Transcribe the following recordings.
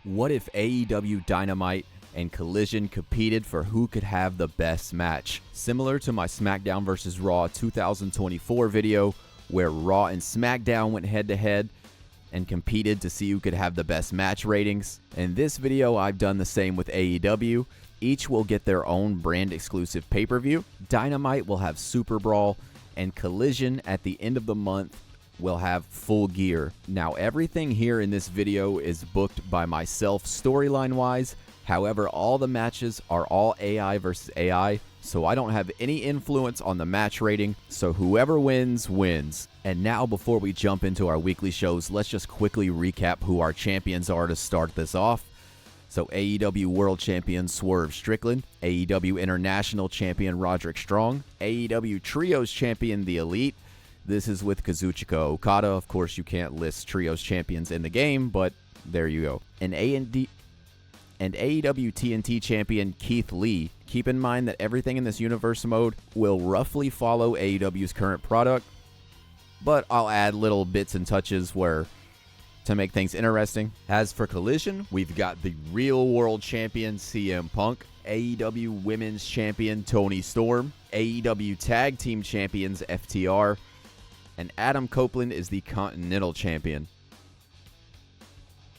What if AEW Dynamite and Collision competed for who could have the best match? Similar to my SmackDown vs. Raw 2024 video, where Raw and SmackDown went head-to-head and competed to see who could have the best match ratings. In this video, I've done the same with AEW. Each will get their own brand-exclusive pay-per-view. Dynamite will have Super Brawl, and Collision at the end of the month will have Full Gear. Now, everything here in this video is booked by myself storyline-wise. However, all the matches are all AI versus AI, so I don't have any influence on the match rating, so whoever wins, wins. And now, before we jump into our weekly shows, let's just quickly recap who our champions are to start this off. So, AEW World Champion Swerve Strickland, AEW International Champion Roderick Strong, AEW Trios Champion The Elite. This is with Kazuchika Okada. Of course, you can't list Trios Champions in the game, but there you go. And AEW TNT Champion Keith Lee. Keep in mind that everything in this universe mode will roughly follow AEW's current product, but I'll add little bits and touches to make things interesting. As for Collision, we've got the real world champion CM Punk, AEW Women's Champion Toni Storm, AEW Tag Team Champions FTR, and Adam Copeland is the Continental Champion.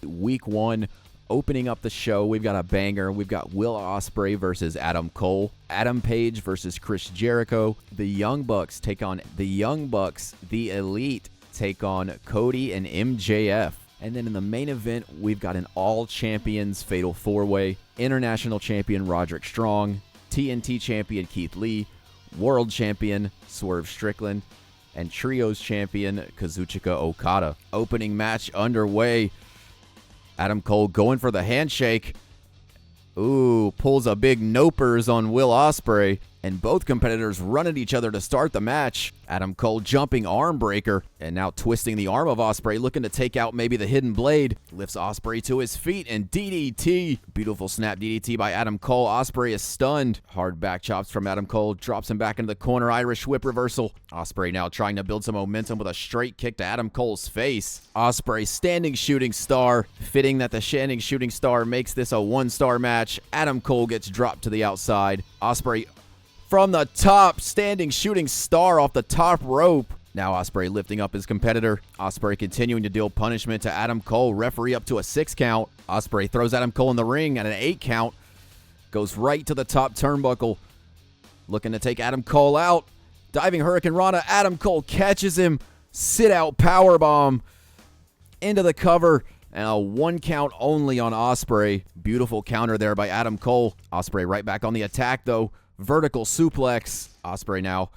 Week 1, opening up the show, we've got a banger. We've got Will Ospreay versus Adam Cole, Adam Page versus Chris Jericho, the Young Bucks take on the Young Bucks, the Elite take on Cody and MJF. And then in the main event, we've got an all-champions fatal four-way, International Champion Roderick Strong, TNT Champion Keith Lee, World Champion Swerve Strickland, and Trios Champion Kazuchika Okada. Opening match underway. Adam Cole going for the handshake. Ooh, pulls a big nopers on Will Ospreay, and both competitors run at each other to start the match. Adam Cole jumping arm breaker, and now twisting the arm of Ospreay, looking to take out maybe the hidden blade. Lifts Ospreay to his feet, and DDT. Beautiful snap DDT by Adam Cole. Ospreay is stunned. Hard back chops from Adam Cole, drops him back into the corner. Irish whip reversal. Ospreay now trying to build some momentum with a straight kick to Adam Cole's face. Ospreay standing shooting star. Fitting that the standing shooting star makes this a one-star match. Adam Cole gets dropped to the outside. Ospreay from the top, standing shooting star off the top rope. Now Ospreay lifting up his competitor. Ospreay continuing to deal punishment to Adam Cole. Referee up to a 6 count. Ospreay throws Adam Cole in the ring at an 8 count. Goes right to the top turnbuckle. Looking to take Adam Cole out. Diving Hurricane Rana. Adam Cole catches him. Sit out powerbomb into the cover. And a 1 count only on Ospreay. Beautiful counter there by Adam Cole. Ospreay right back on the attack though. Vertical suplex. Ospreay now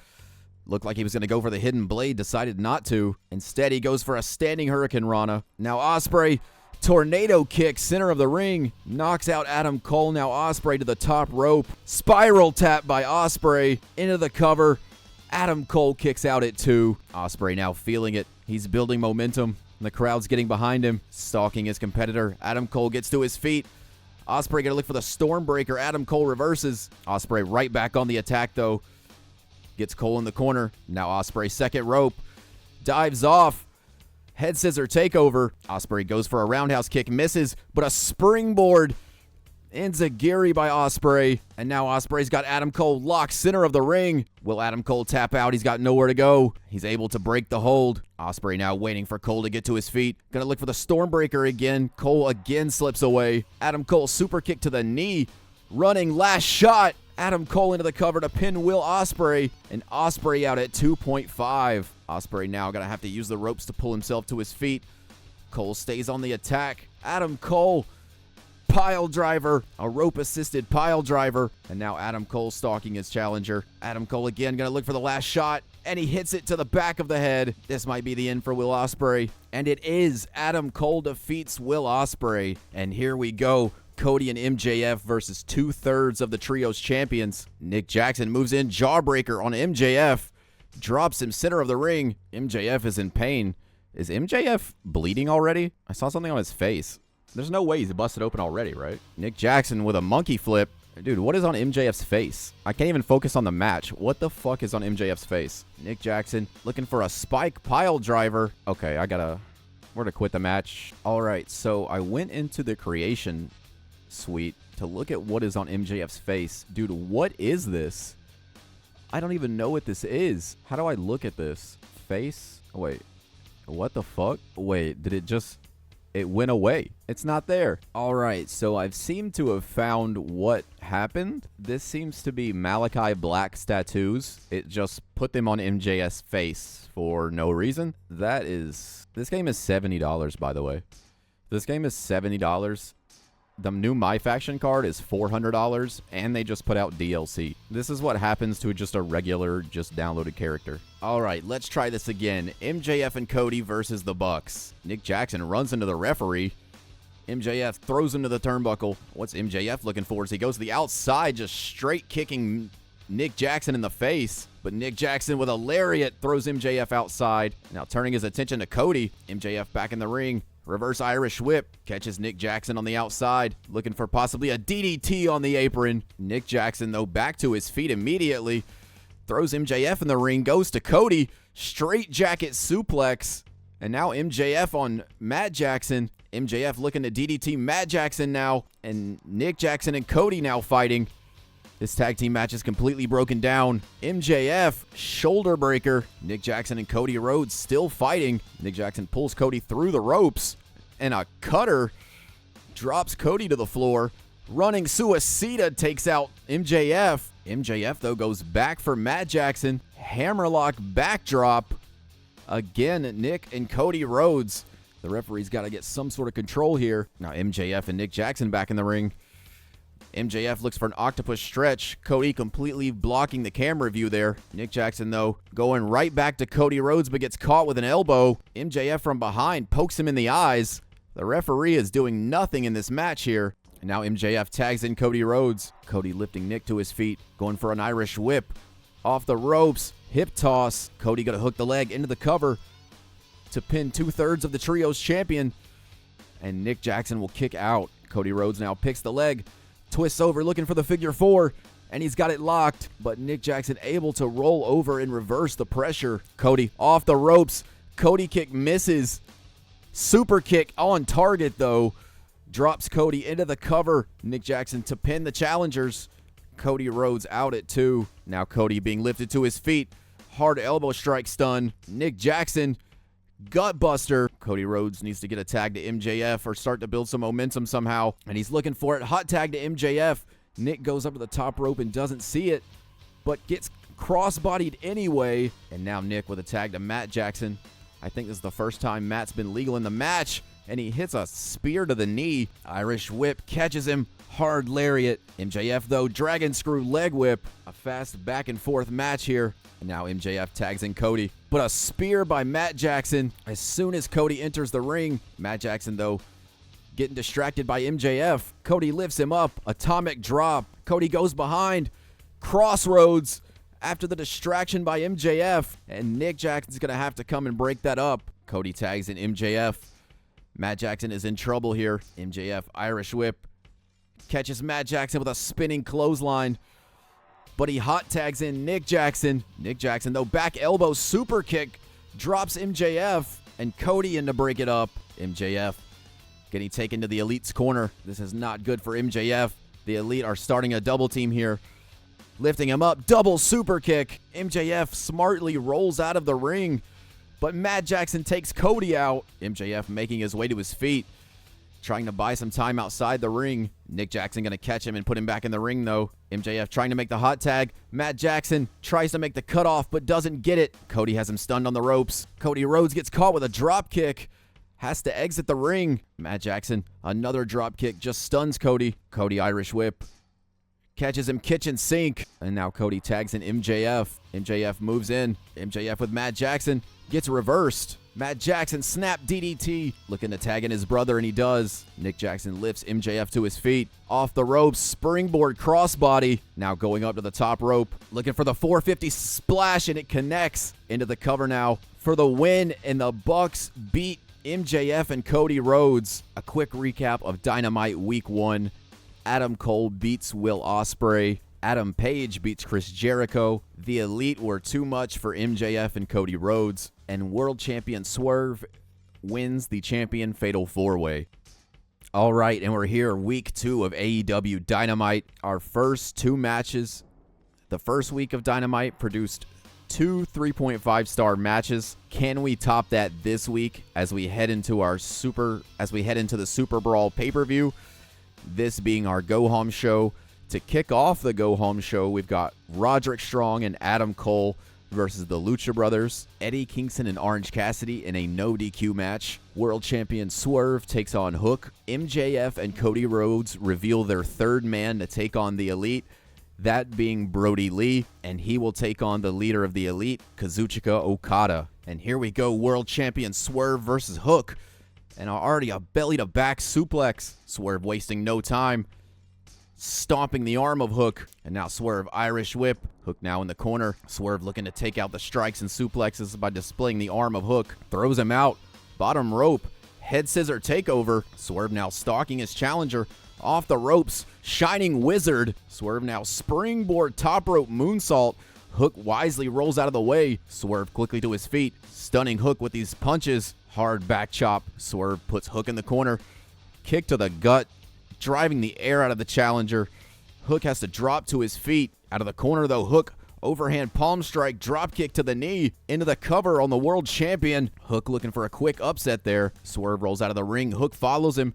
looked like he was going to go for the hidden blade, decided not to. Instead, he goes for a standing Hurricane Rana. Now Ospreay, tornado kick, center of the ring, knocks out Adam Cole. Now Ospreay to the top rope. Spiral tap by Ospreay into the cover. Adam Cole kicks out at 2. Ospreay now feeling it. He's building momentum. The crowd's getting behind him, stalking his competitor. Adam Cole gets to his feet. Ospreay gonna look for the Stormbreaker. Adam Cole reverses. Ospreay right back on the attack though. Gets Cole in the corner. Now Ospreay second rope. Dives off. Head scissor takeover. Ospreay goes for a roundhouse kick. Misses. But a springboard. Enziguri by Ospreay. And now Ospreay's got Adam Cole locked center of the ring. Will Adam Cole tap out? He's got nowhere to go. He's able to break the hold. Ospreay now waiting for Cole to get to his feet. Gonna look for the Stormbreaker again. Cole again slips away. Adam Cole super kick to the knee. Running last shot. Adam Cole into the cover to pin Will Ospreay. And Ospreay out at 2.5. Ospreay now gonna have to use the ropes to pull himself to his feet. Cole stays on the attack. Adam Cole. Pile driver, a rope-assisted pile driver, and now Adam Cole stalking his challenger. Adam Cole again gonna look for the last shot, and he hits it to the back of the head. This might be the end for Will Ospreay, and it is. Adam Cole defeats Will Ospreay, and here we go. Cody and MJF versus 2/3 of the Trios champions. Nick Jackson moves in, jawbreaker on MJF, drops him center of the ring. MJF is in pain. Is MJF bleeding already? I saw something on his face. There's no way he's busted open already, right? Nick Jackson with a monkey flip. Dude, what is on MJF's face? I can't even focus on the match. What the fuck is on MJF's face? Nick Jackson looking for a spike pile driver. Okay, I gotta We're to quit the match. All right, so I went into the creation suite to look at what is on MJF's face. Dude, what is this? I don't even know what this is. How do I look at this? Face? Wait, what the fuck? Wait, did it just... It went away. It's not there. All right, so I've seemed to have found what happened. This seems to be Malachi Black's tattoos. It just put them on MJF's face for no reason. That is... This game is $70, by the way. This game is $70. The new My Faction card is $400, and they just put out DLC. This is what happens to just a regular, just downloaded character. All right, let's try this again. MJF and Cody versus the Bucks. Nick Jackson runs into the referee. MJF throws him to the turnbuckle. What's MJF looking for as he goes to the outside, just straight kicking Nick Jackson in the face. But Nick Jackson with a lariat throws MJF outside. Now turning his attention to Cody. MJF back in the ring. Reverse Irish whip. Catches Nick Jackson on the outside. Looking for possibly a DDT on the apron. Nick Jackson, though, back to his feet immediately. Throws MJF in the ring. Goes to Cody. Straight jacket suplex. And now MJF on Matt Jackson. MJF looking to DDT Matt Jackson now. And Nick Jackson and Cody now fighting. This tag team match is completely broken down. MJF, shoulder breaker. Nick Jackson and Cody Rhodes still fighting. Nick Jackson pulls Cody through the ropes. And a cutter drops Cody to the floor. Running Suicida takes out MJF. MJF, though, goes back for Matt Jackson. Hammerlock backdrop. Again, Nick and Cody Rhodes. The referee's got to get some sort of control here. Now MJF and Nick Jackson back in the ring. MJF looks for an octopus stretch. Cody completely blocking the camera view there. Nick Jackson, though, going right back to Cody Rhodes, but gets caught with an elbow. MJF from behind pokes him in the eyes. The referee is doing nothing in this match here. And now MJF tags in Cody Rhodes. Cody lifting Nick to his feet, going for an Irish whip. Off the ropes, hip toss. Cody going to hook the leg into the cover to pin 2/3 of the trio's champion. And Nick Jackson will kick out. Cody Rhodes now picks the leg. Twists over, looking for the figure four, and he's got it locked. But Nick Jackson able to roll over and reverse the pressure. Cody off the ropes. Cody kick misses. Super kick on target, though. Drops Cody into the cover. Nick Jackson to pin the challengers. Cody Rhodes out at 2. Now Cody being lifted to his feet. Hard elbow strike stun. Nick Jackson, gut buster. Cody Rhodes needs to get a tag to MJF or start to build some momentum somehow. And he's looking for it. Hot tag to MJF. Nick goes up to the top rope and doesn't see it, but gets cross-bodied anyway. And now Nick with a tag to Matt Jackson. I think this is the first time Matt's been legal in the match. And he hits a spear to the knee. Irish whip catches him. Hard lariat. MJF, though, dragon screw leg whip. A fast back and forth match here. And now MJF tags in Cody. But a spear by Matt Jackson as soon as Cody enters the ring. Matt Jackson, though, getting distracted by MJF. Cody lifts him up. Atomic drop. Cody goes behind. Crossroads after the distraction by MJF. And Nick Jackson's going to have to come and break that up. Cody tags in MJF. Matt Jackson is in trouble here. MJF Irish whip. Catches Matt Jackson with a spinning clothesline. But he hot tags in Nick Jackson. Nick Jackson, though, back elbow super kick. Drops MJF. And Cody in to break it up. MJF getting taken to the Elite's corner. This is not good for MJF. The Elite are starting a double team here. Lifting him up. Double super kick. MJF smartly rolls out of the ring. But Matt Jackson takes Cody out. MJF making his way to his feet. Trying to buy some time outside the ring. Nick Jackson going to catch him and put him back in the ring, though. MJF trying to make the hot tag. Matt Jackson tries to make the cutoff, but doesn't get it. Cody has him stunned on the ropes. Cody Rhodes gets caught with a drop kick. Has to exit the ring. Matt Jackson, another drop kick, just stuns Cody. Cody Irish whip. Catches him kitchen sink. And now Cody tags in MJF. MJF moves in. MJF with Matt Jackson. Gets reversed. Matt Jackson snap DDT. Looking to tag in his brother, and he does. Nick Jackson lifts MJF to his feet. Off the ropes, springboard crossbody. Now going up to the top rope. Looking for the 450 splash, and it connects into the cover now for the win. And the Bucks beat MJF and Cody Rhodes. A quick recap of Dynamite Week 1. Adam Cole beats Will Ospreay. Adam Page beats Chris Jericho. The Elite were too much for MJF and Cody Rhodes. And World Champion Swerve wins the champion fatal 4-way. All right, and we're here week 2 of AEW Dynamite. Our first 2 matches. The first week of Dynamite produced 2 3.5-star matches. Can we top that this week as we head into the Super Brawl pay-per-view? This being our go-home show. To kick off the go-home show, we've got Roderick Strong and Adam Cole versus the Lucha Brothers, Eddie Kingston and Orange Cassidy in a no DQ match. World Champion Swerve takes on Hook. MJF and Cody Rhodes reveal their third man to take on the Elite, that being Brody Lee, and he will take on the leader of the Elite, Kazuchika Okada. And here we go, World Champion Swerve versus Hook, and already a belly-to-back suplex. Swerve wasting no time, stomping the arm of Hook, and now Swerve Irish whip. Hook now in the corner. Swerve looking to take out the strikes and suplexes by displaying the arm of Hook. Throws him out. Bottom rope. Head scissor takeover. Swerve now stalking his challenger. Off the ropes. Shining Wizard. Swerve now springboard top rope moonsault. Hook wisely rolls out of the way. Swerve quickly to his feet. Stunning Hook with these punches. Hard back chop. Swerve puts Hook in the corner. Kick to the gut, driving the air out of the challenger. Hook has to drop to his feet. Out of the corner, though, Hook, overhand palm strike, drop kick to the knee, into the cover on the world champion. Hook looking for a quick upset there. Swerve rolls out of the ring. Hook follows him,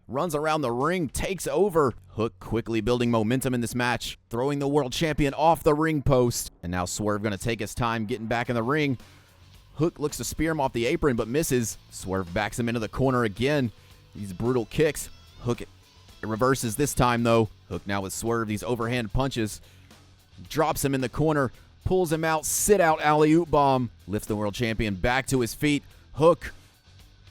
runs around the ring, takes over. Hook quickly building momentum in this match, throwing the world champion off the ring post. And now Swerve going to take his time getting back in the ring. Hook looks to spear him off the apron, but misses. Swerve backs him into the corner again. These brutal kicks. Hook it reverses this time, though. Hook now with Swerve, these overhand punches. Drops him in the corner, pulls him out, sit-out alley-oop bomb. Lifts the world champion back to his feet. Hook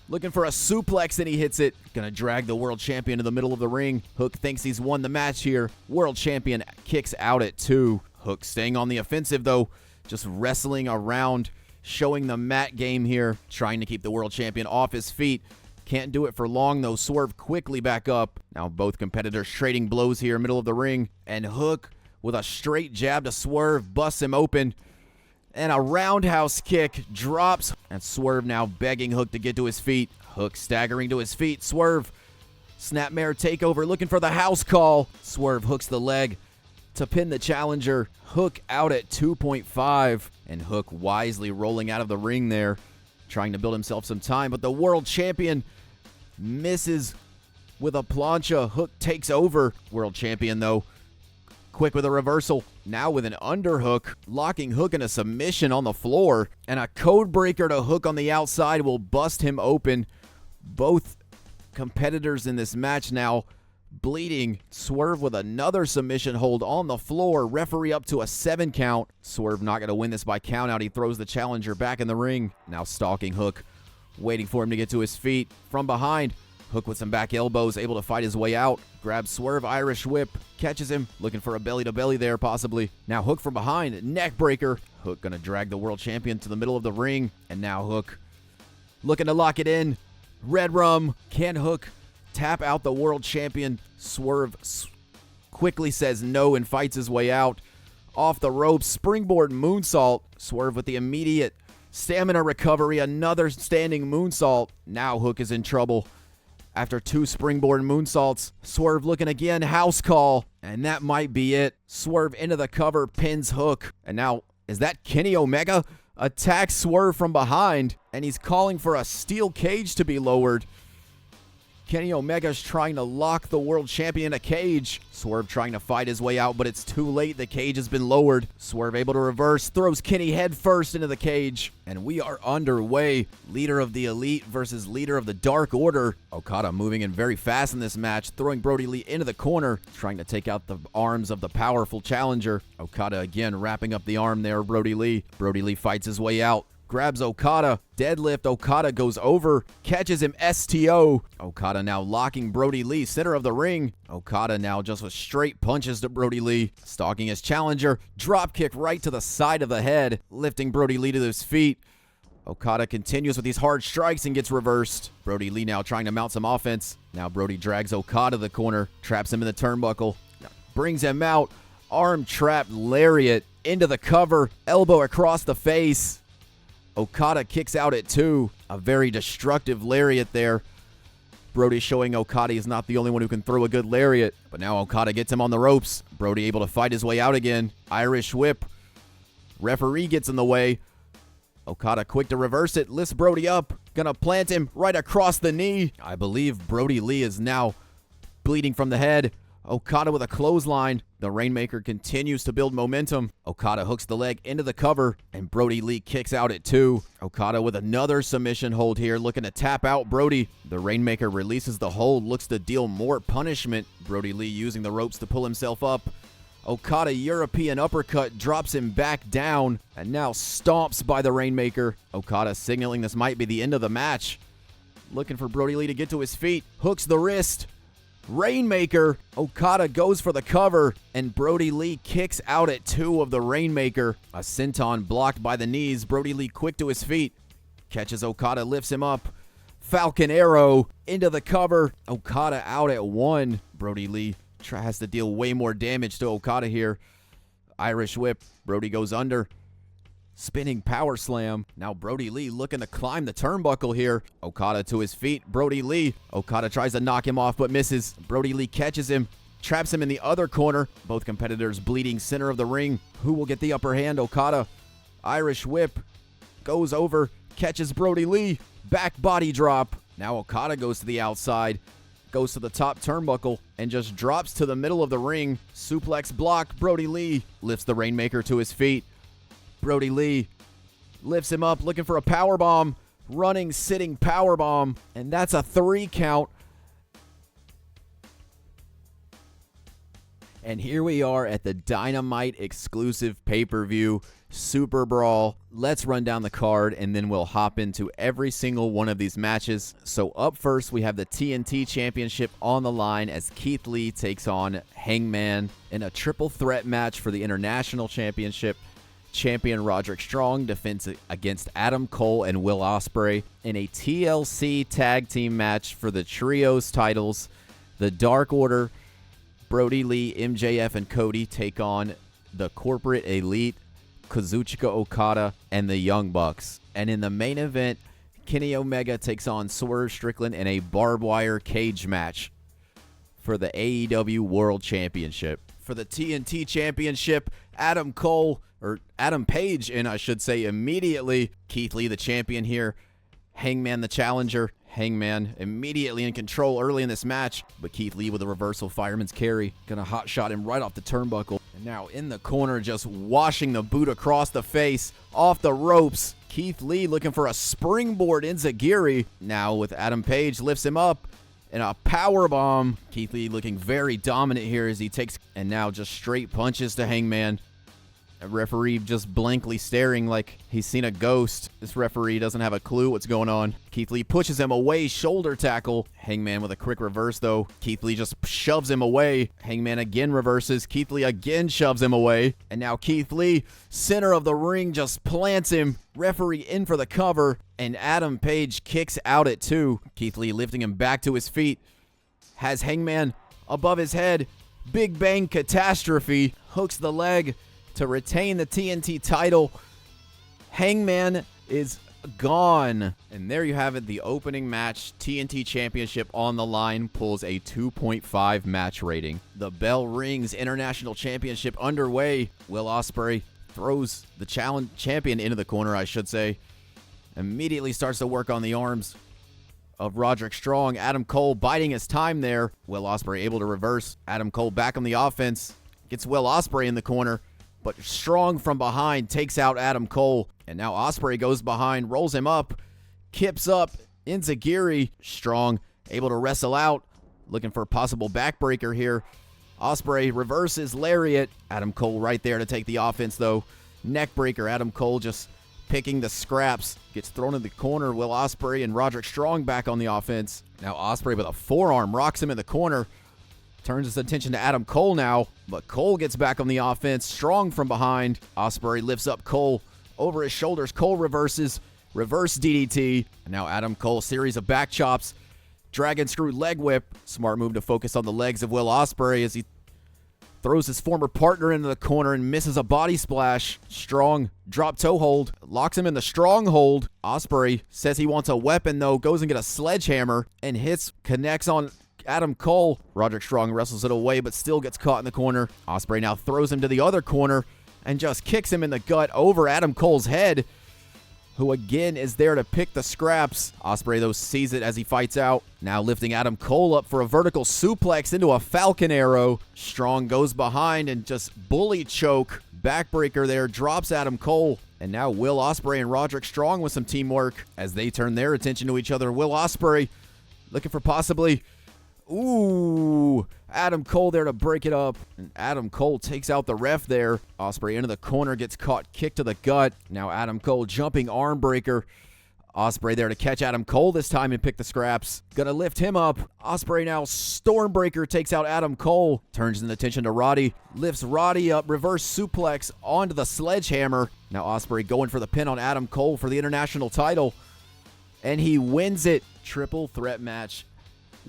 looking for a suplex, and he hits it. Gonna drag the world champion to the middle of the ring. Hook thinks he's won the match here. World champion kicks out at 2. Hook staying on the offensive, though. Just wrestling around, showing the mat game here. Trying to keep the world champion off his feet. Can't do it for long, though. Swerve quickly back up. Now both competitors trading blows here, middle of the ring. And Hook, with a straight jab to Swerve, busts him open. And a roundhouse kick, drops. And Swerve now begging Hook to get to his feet. Hook staggering to his feet. Swerve, snapmare takeover, looking for the house call. Swerve hooks the leg to pin the challenger. Hook out at 2.5. And Hook wisely rolling out of the ring there, trying to build himself some time. But the world champion misses with a plancha. Hook takes over. World champion, though, quick with a reversal. Now with an underhook, locking Hook in a submission on the floor. And a code breaker to Hook on the outside will bust him open. Both competitors in this match now bleeding. Swerve with another submission hold on the floor. Referee up to a 7 count. Swerve not going to win this by count out. He throws the challenger back in the ring. Now stalking Hook, waiting for him to get to his feet. From behind, Hook with some back elbows, able to fight his way out. Grabs Swerve, Irish whip, catches him, looking for a belly-to-belly there possibly. Now Hook from behind, neck breaker. Hook going to drag the world champion to the middle of the ring. And now Hook looking to lock it in. Red Rum. Can Hook tap out the world champion? Swerve quickly says no and fights his way out. Off the ropes, springboard moonsault. Swerve with the immediate stamina recovery, another standing moonsault. Now Hook is in trouble after 2 springboard moonsaults. Swerve looking again, house call, and that might be it. Swerve into the cover, pins Hook, and now, is that Kenny Omega? Attacks Swerve from behind, and he's calling for a steel cage to be lowered. Kenny Omega's trying to lock the world champion in a cage. Swerve trying to fight his way out, but it's too late. The cage has been lowered. Swerve able to reverse, throws Kenny head first into the cage. And we are underway. Leader of the Elite versus leader of the Dark Order. Okada moving in very fast in this match, throwing Brody Lee into the corner, trying to take out the arms of the powerful challenger. Okada again wrapping up the arm there, Brody Lee. Brody Lee fights his way out. Grabs Okada, deadlift, Okada goes over, catches him STO. Okada now locking Brody Lee, center of the ring. Okada now just with straight punches to Brody Lee, stalking his challenger, drop kick right to the side of the head, lifting Brody Lee to his feet. Okada continues with these hard strikes and gets reversed. Brody Lee now trying to mount some offense. Now Brody drags Okada to the corner, traps him in the turnbuckle, brings him out, arm trap lariat into the cover, elbow across the face. Okada kicks out at 2. A very destructive lariat there. Brody showing Okada is not the only one who can throw a good lariat. But now Okada gets him on the ropes. Brody able to fight his way out again. Irish whip. Referee gets in the way. Okada quick to reverse it. Lifts Brody up. Gonna plant him right across the knee. I believe Brody Lee is now bleeding from the head. Okada with a clothesline. The Rainmaker continues to build momentum. Okada hooks the leg into the cover, and Brody Lee kicks out at 2. Okada with another submission hold here, looking to tap out Brody. The Rainmaker releases the hold, looks to deal more punishment. Brody Lee using the ropes to pull himself up. Okada European uppercut drops him back down, and now stomps by the Rainmaker. Okada signaling this might be the end of the match. Looking for Brody Lee to get to his feet. Hooks the wrist. Rainmaker. Okada goes for the cover, and Brody Lee kicks out at 2 of the Rainmaker. A senton blocked by the knees. Brody Lee quick to his feet. Catches Okada, lifts him up. Falcon Arrow into the cover. Okada out at 1. Brody Lee has to deal way more damage to Okada here. Irish whip. Brody goes under. Spinning power slam. Now Brody Lee looking to climb the turnbuckle here. Okada to his feet. Brody Lee. Okada tries to knock him off but misses. Brody Lee catches him. Traps him in the other corner. Both competitors bleeding center of the ring. Who will get the upper hand? Okada. Irish whip. Goes over. Catches Brody Lee. Back body drop. Now Okada goes to the outside. Goes to the top turnbuckle and just drops to the middle of the ring. Suplex block. Brody Lee lifts the Rainmaker to his feet. Brody Lee lifts him up, looking for a powerbomb. Running, sitting powerbomb. And that's a 3 count. And here we are at the Dynamite exclusive pay-per-view Super Brawl. Let's run down the card, and then we'll hop into every single one of these matches. So up first, we have the TNT Championship on the line as Keith Lee takes on Hangman in a triple threat match for the International Championship. Champion Roderick Strong defends against Adam Cole and Will Ospreay in a TLC tag team match for the Trios titles. The Dark Order, Brody Lee, MJF, and Cody take on the Corporate Elite, Kazuchika Okada, and the Young Bucks. And in the main event, Kenny Omega takes on Swerve Strickland in a barbed wire cage match for the AEW World Championship. For the TNT Championship, Adam Page, and I should say immediately, Keith Lee the champion here, Hangman the challenger. Hangman immediately in control early in this match, but Keith Lee with a reversal fireman's carry. Gonna hot shot him right off the turnbuckle. And now in the corner, just washing the boot across the face, off the ropes. Keith Lee looking for a springboard enziguri. Now with Adam Page, lifts him up. And a power bomb. Keith Lee looking very dominant here as he takes, and now just straight punches to Hangman. A referee just blankly staring like he's seen a ghost. This referee doesn't have a clue what's going on. Keith Lee pushes him away, shoulder tackle. Hangman with a quick reverse though. Keith Lee just shoves him away. Hangman again reverses. Keith Lee again shoves him away. And now Keith Lee, center of the ring, just plants him. Referee in for the cover. And Adam Page kicks out at 2. Keith Lee lifting him back to his feet. Has Hangman above his head. Big Bang Catastrophe. Hooks the leg to retain the TNT title. Hangman is gone. And there you have it, the opening match. TNT Championship on the line pulls a 2.5 match rating. The bell rings, International Championship underway. Will Ospreay throws the champion into the corner, I should say. Immediately starts to work on the arms of Roderick Strong. Adam Cole biding his time there. Will Ospreay able to reverse. Adam Cole back on the offense. Gets Will Ospreay in the corner. But Strong from behind takes out Adam Cole. And now Ospreay goes behind, rolls him up, kips up, enziguri. Strong able to wrestle out, looking for a possible backbreaker here. Ospreay reverses lariat. Adam Cole right there to take the offense though. Neckbreaker, Adam Cole just picking the scraps. Gets thrown in the corner. Will Ospreay and Roderick Strong back on the offense. Now Ospreay with a forearm rocks him in the corner. Turns his attention to Adam Cole now, but Cole gets back on the offense. Strong from behind. Ospreay lifts up Cole over his shoulders. Cole reverses. Reverse DDT. And now Adam Cole, series of back chops. Dragon screw leg whip. Smart move to focus on the legs of Will Ospreay as he throws his former partner into the corner and misses a body splash. Strong drop toe hold, locks him in the stronghold. Ospreay says he wants a weapon though, goes and get a sledgehammer and connects on Adam Cole. Roderick Strong wrestles it away but still gets caught in the corner. Ospreay now throws him to the other corner and just kicks him in the gut over Adam Cole's head, who again is there to pick the scraps. Ospreay, though, sees it as he fights out. Now lifting Adam Cole up for a vertical suplex into a Falcon Arrow. Strong goes behind and just bully choke. Backbreaker there, drops Adam Cole. And now Will Ospreay and Roderick Strong with some teamwork as they turn their attention to each other. Will Ospreay looking for possibly... Ooh, Adam Cole there to break it up. And Adam Cole takes out the ref there. Ospreay into the corner, gets caught, kick to the gut. Now Adam Cole jumping arm breaker. Ospreay there to catch Adam Cole this time and pick the scraps. Gonna lift him up. Ospreay now Stormbreaker takes out Adam Cole. Turns his attention to Roddy. Lifts Roddy up, reverse suplex onto the sledgehammer. Now Ospreay going for the pin on Adam Cole for the international title. And he wins it. Triple threat match.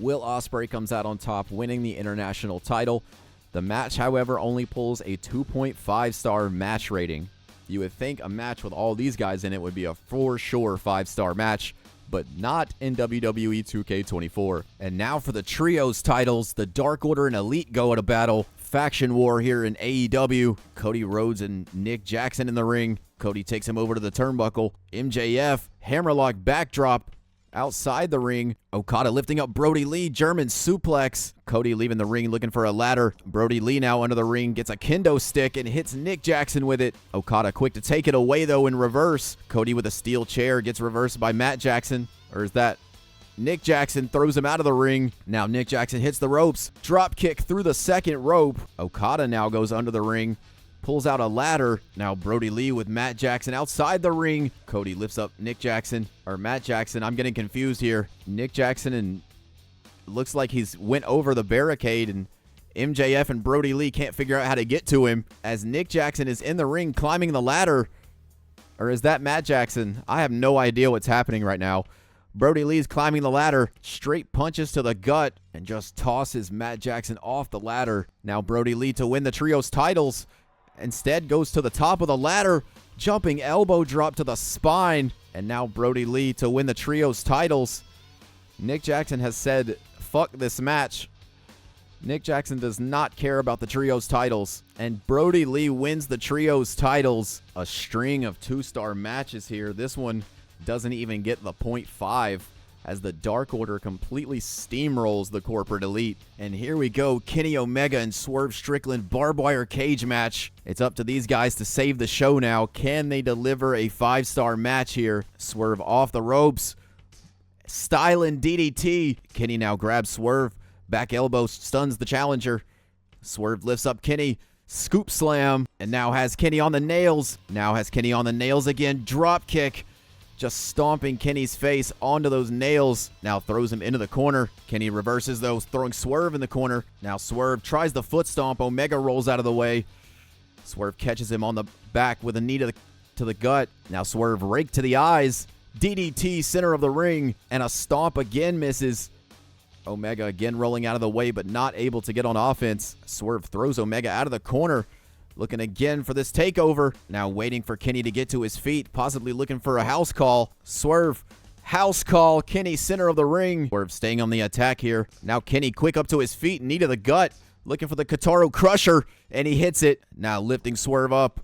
Will Ospreay comes out on top, winning the international title. The match, however, only pulls a 2.5-star match rating. You would think a match with all these guys in it would be a for sure 5-star match, but not in WWE 2k24. And now for the trios titles, the Dark Order and Elite go at a battle. Faction war here in AEW. Cody Rhodes and Nick Jackson in the ring. Cody takes him over to the turnbuckle. MJF, hammerlock backdrop. Outside the ring, Okada lifting up Brody Lee, German suplex. Cody leaving the ring looking for a ladder. Brody Lee now under the ring, gets a kendo stick and hits Nick Jackson with it. Okada quick to take it away though in reverse. Cody with a steel chair gets reversed by Matt Jackson. Or is that Nick Jackson? Throws him out of the ring. Now Nick Jackson hits the ropes. Drop kick through the second rope. Okada now goes under the ring. Pulls out a ladder. Now Brody Lee with Matt Jackson outside the ring. Cody lifts up Nick Jackson, or Matt Jackson. I'm getting confused here. Nick Jackson, and looks like he's went over the barricade, and MJF and Brody Lee can't figure out how to get to him as Nick Jackson is in the ring climbing the ladder. Or is that Matt Jackson? I have no idea what's happening right now. Brody Lee's climbing the ladder, straight punches to the gut, and just tosses Matt Jackson off the ladder. Now Brody Lee to win the trios titles. Instead goes to the top of the ladder, jumping elbow drop to the spine. And now Brody Lee to win the trios titles. Nick Jackson has said, fuck this match. Nick Jackson does not care about the trios titles. And Brody Lee wins the trios titles. A string of 2-star matches here. This one doesn't even get the 0.5. As the Dark Order completely steamrolls the Corporate Elite. And here we go, Kenny Omega and Swerve Strickland barbed wire cage match. It's up to these guys to save the show now. Can they deliver a 5-star match here? Swerve off the ropes. Styling DDT. Kenny now grabs Swerve. Back elbow stuns the challenger. Swerve lifts up Kenny. Scoop slam. And now has Kenny on the nails. Now has Kenny on the nails again. Drop kick. Just stomping Kenny's face onto those nails. Now throws him into the corner. Kenny reverses those, throwing Swerve in the corner. Now Swerve tries the foot stomp. Omega rolls out of the way. Swerve catches him on the back with a knee to the gut. Now Swerve rake to the eyes. DDT center of the ring. And a stomp again misses. Omega again rolling out of the way, but not able to get on offense. Swerve throws Omega out of the corner. Looking again for this takeover. Now waiting for Kenny to get to his feet. Possibly looking for a house call. Swerve. House call. Kenny center of the ring. Swerve staying on the attack here. Now Kenny quick up to his feet. Knee to the gut. Looking for the Kotaro Crusher. And he hits it. Now lifting Swerve up.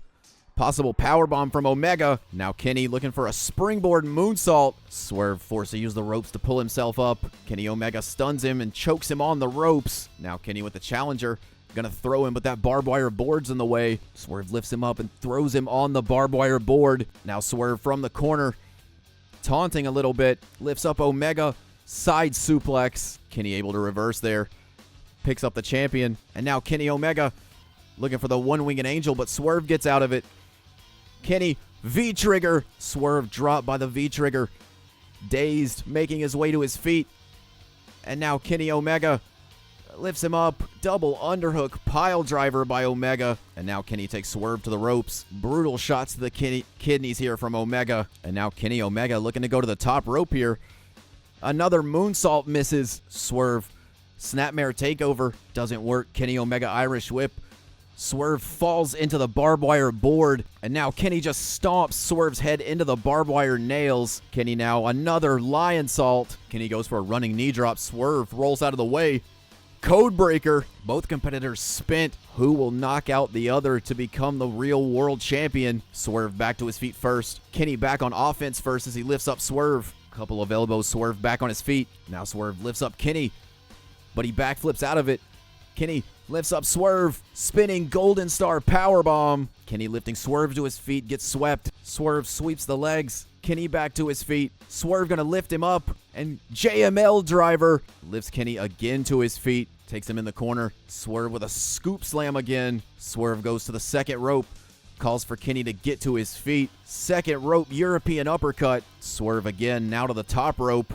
Possible powerbomb from Omega. Now Kenny looking for a springboard moonsault. Swerve forced to use the ropes to pull himself up. Kenny Omega stuns him and chokes him on the ropes. Now Kenny with the challenger. Gonna throw him, but that barbed wire board's in the way. Swerve lifts him up and throws him on the barbed wire board. Now Swerve from the corner, taunting a little bit. Lifts up Omega, side suplex. Kenny able to reverse there. Picks up the champion. And now Kenny Omega looking for the one-winged angel, but Swerve gets out of it. Kenny, V-trigger. Swerve dropped by the V-trigger. Dazed, making his way to his feet. And now Kenny Omega lifts him up. Double underhook pile driver by Omega. And now Kenny takes Swerve to the ropes. Brutal shots to the kidneys here from Omega. And now Kenny Omega looking to go to the top rope here. Another moonsault misses. Swerve. Snapmare takeover. Doesn't work. Kenny Omega Irish whip. Swerve falls into the barbed wire board, and now Kenny just stomps Swerve's head into the barbed wire nails. Kenny now another lion salt. Kenny goes for a running knee drop. Swerve rolls out of the way. Codebreaker. Both competitors spent. Who will knock out the other to become the real world champion? Swerve back to his feet first. Kenny back on offense first as he lifts up Swerve. Couple of elbows. Swerve back on his feet. Now Swerve lifts up Kenny, but he backflips out of it. Kenny lifts up Swerve, spinning Golden Star powerbomb. Kenny lifting Swerve to his feet, gets swept. Swerve sweeps the legs. Kenny back to his feet. Swerve gonna lift him up, and JML driver lifts Kenny again to his feet, takes him in the corner. Swerve with a scoop slam again. Swerve goes to the second rope, calls for Kenny to get to his feet. Second rope European uppercut. Swerve again, now to the top rope.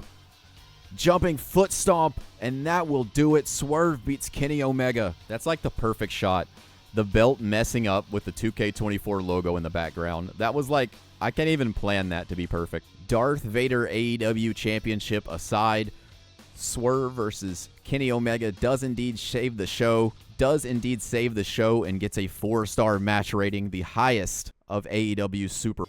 Jumping foot stomp, and that will do it. Swerve beats Kenny Omega. That's like the perfect shot. The belt messing up with the 2K24 logo in the background. That was like, I can't even plan that to be perfect. Darth Vader AEW Championship aside, Swerve versus Kenny Omega does indeed save the show. And gets a 4-star match rating, the highest of AEW Super.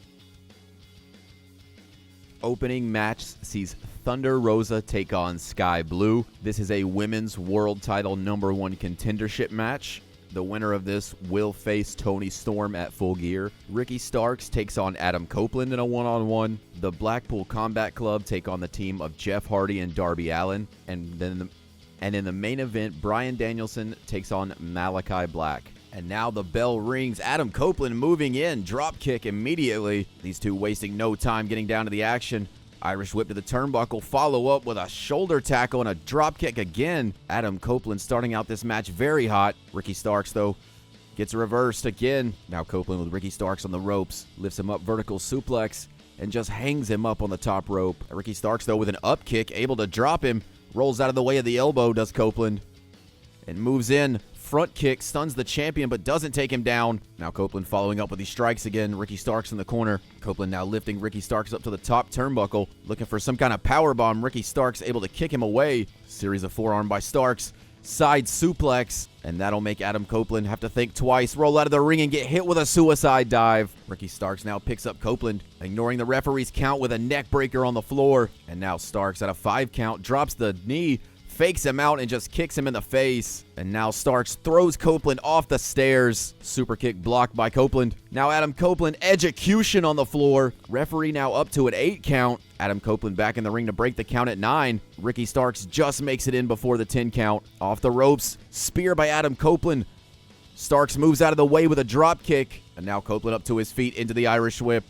Opening match sees Thunder Rosa take on Sky Blue. This is a women's world title #1 contendership match. The winner of this will face Toni Storm at Full Gear. Ricky Starks takes on Adam Copeland in a one-on-one. The Blackpool Combat Club take on the team of Jeff Hardy and Darby Allin. And in the main event, Bryan Danielson takes on Malachi Black. And now the bell rings. Adam Copeland moving in. Drop kick immediately. These two wasting no time getting down to the action. Irish whip to the turnbuckle. Follow up with a shoulder tackle and a drop kick again. Adam Copeland starting out this match very hot. Ricky Starks, though, gets reversed again. Now Copeland with Ricky Starks on the ropes. Lifts him up vertical suplex and just hangs him up on the top rope. Ricky Starks, though, with an up kick, able to drop him. Rolls out of the way of the elbow, does Copeland. And moves in. Front kick, stuns the champion, but doesn't take him down. Now Copeland following up with these strikes again. Ricky Starks in the corner. Copeland now lifting Ricky Starks up to the top turnbuckle, looking for some kind of power bomb. Ricky Starks able to kick him away. Series of forearm by Starks. Side suplex, and that'll make Adam Copeland have to think twice. Roll out of the ring and get hit with a suicide dive. Ricky Starks now picks up Copeland, ignoring the referee's count with a neck breaker on the floor. And now Starks at a 5 count drops the knee, fakes him out, and just kicks him in the face. And now Starks throws Copeland off the stairs. Super kick blocked by Copeland. Now Adam Copeland execution on the floor. Referee now up to an 8 count. Adam Copeland back in the ring to break the count at 9. Ricky Starks just makes it in before the 10 count. Off the ropes. Spear by Adam Copeland. Starks moves out of the way with a drop kick. And now Copeland up to his feet into the Irish whip.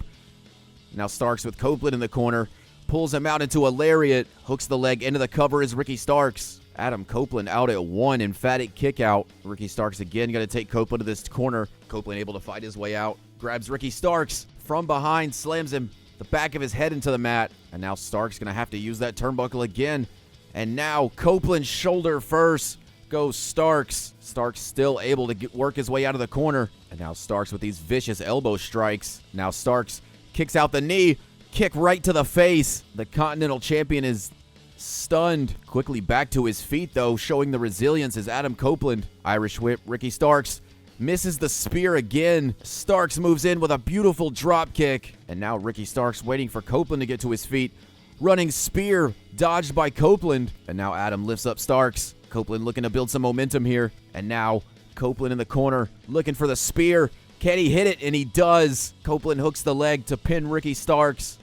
Now Starks with Copeland in the corner. Pulls him out into a lariat. Hooks the leg into the cover as Ricky Starks. Adam Copeland out at 1. Emphatic kick out. Ricky Starks again going to take Copeland to this corner. Copeland able to fight his way out. Grabs Ricky Starks from behind. Slams him the back of his head into the mat. And now Starks going to have to use that turnbuckle again. And now Copeland shoulder first. Goes Starks. Starks still able to work his way out of the corner. And now Starks with these vicious elbow strikes. Now Starks kicks out the knee. Kick right to the face. The Continental Champion is stunned. Quickly back to his feet, though, showing the resilience is Adam Copeland. Irish whip. Ricky Starks misses the spear again. Starks moves in with a beautiful drop kick. And now Ricky Starks waiting for Copeland to get to his feet. Running spear dodged by Copeland. And now Adam lifts up Starks. Copeland looking to build some momentum here. And now Copeland in the corner looking for the spear. Can he hit it? And he does. Copeland hooks the leg to pin Ricky Starks.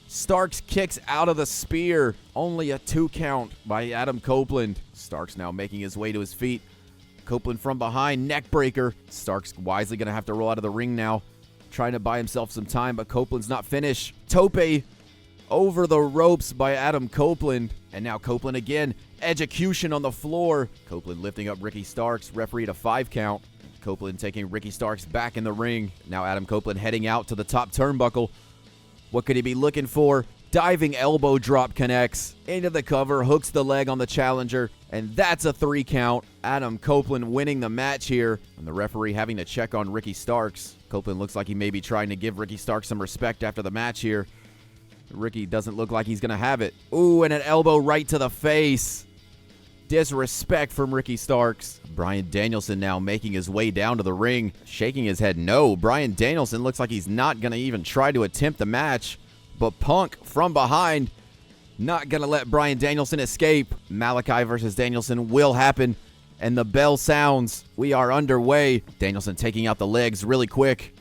Starks kicks out of the spear. Only a 2 count by Adam Copeland. Starks now making his way to his feet. Copeland from behind, neck breaker. Starks wisely going to have to roll out of the ring now. Trying to buy himself some time, but Copeland's not finished. Tope over the ropes by Adam Copeland. And now Copeland again. Execution on the floor. Copeland lifting up Ricky Starks. Referee to 5 count. Copeland taking Ricky Starks back in the ring. Now Adam Copeland heading out to the top turnbuckle. What could he be looking for? Diving elbow drop connects into the cover, hooks the leg on the challenger, and that's a 3 count. Adam Copeland winning the match here, and the referee having to check on Ricky Starks. Copeland looks like he may be trying to give Ricky Starks some respect after the match here. Ricky doesn't look like he's going to have it. Ooh, and an elbow right to the face. Disrespect from Ricky Starks. Bryan Danielson now making his way down to the ring, shaking his head no. Bryan Danielson looks like he's not going to even try to attempt the match, but Punk from behind, not going to let Bryan Danielson escape. Malachi versus Danielson will happen, and the bell sounds. We are underway. Danielson taking out the legs really quick.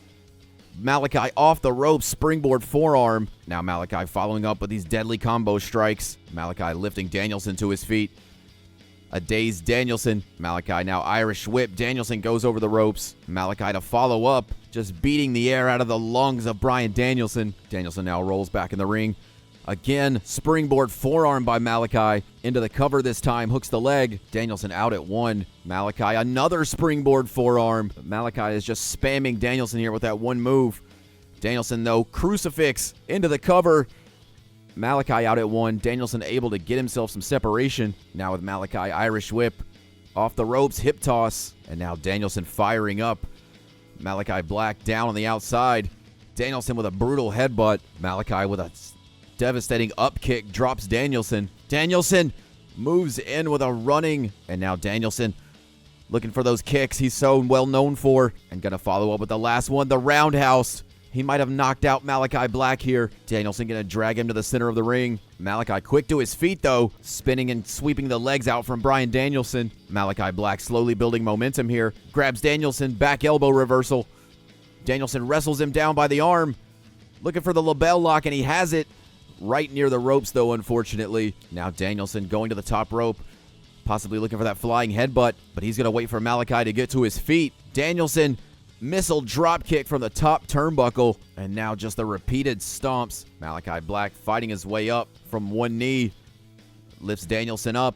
Malachi off the rope, springboard forearm. Now Malachi following up with these deadly combo strikes. Malachi lifting Danielson to his feet. A dazed Danielson. Malachi now Irish whip. Danielson goes over the ropes. Malachi to follow up, just beating the air out of the lungs of Bryan Danielson. Danielson now rolls back in the ring. Again, springboard forearm by Malachi. Into the cover this time, hooks the leg. Danielson out at one. Malachi, another springboard forearm. Malachi is just spamming Danielson here with that one move. Danielson, though, crucifix into the cover. Malachi out at one. Danielson able to get himself some separation. Now with Malachi, Irish whip. Off the ropes, hip toss. And now Danielson firing up. Malachi Black down on the outside. Danielson with a brutal headbutt. Malachi with a devastating up kick drops Danielson. Danielson moves in with a running. And now Danielson looking for those kicks he's so well known for. And going to follow up with the last one, the roundhouse. He might have knocked out Malachi Black here. Danielson going to drag him to the center of the ring. Malachi quick to his feet, though. Spinning and sweeping the legs out from Bryan Danielson. Malachi Black slowly building momentum here. Grabs Danielson, back elbow reversal. Danielson wrestles him down by the arm. Looking for the label lock, and he has it. Right near the ropes, though, unfortunately. Now Danielson going to the top rope. Possibly looking for that flying headbutt, but he's going to wait for Malachi to get to his feet. Danielson, missile drop kick from the top turnbuckle, and now just the repeated stomps. Malachi Black fighting his way up from one knee. Lifts Danielson up.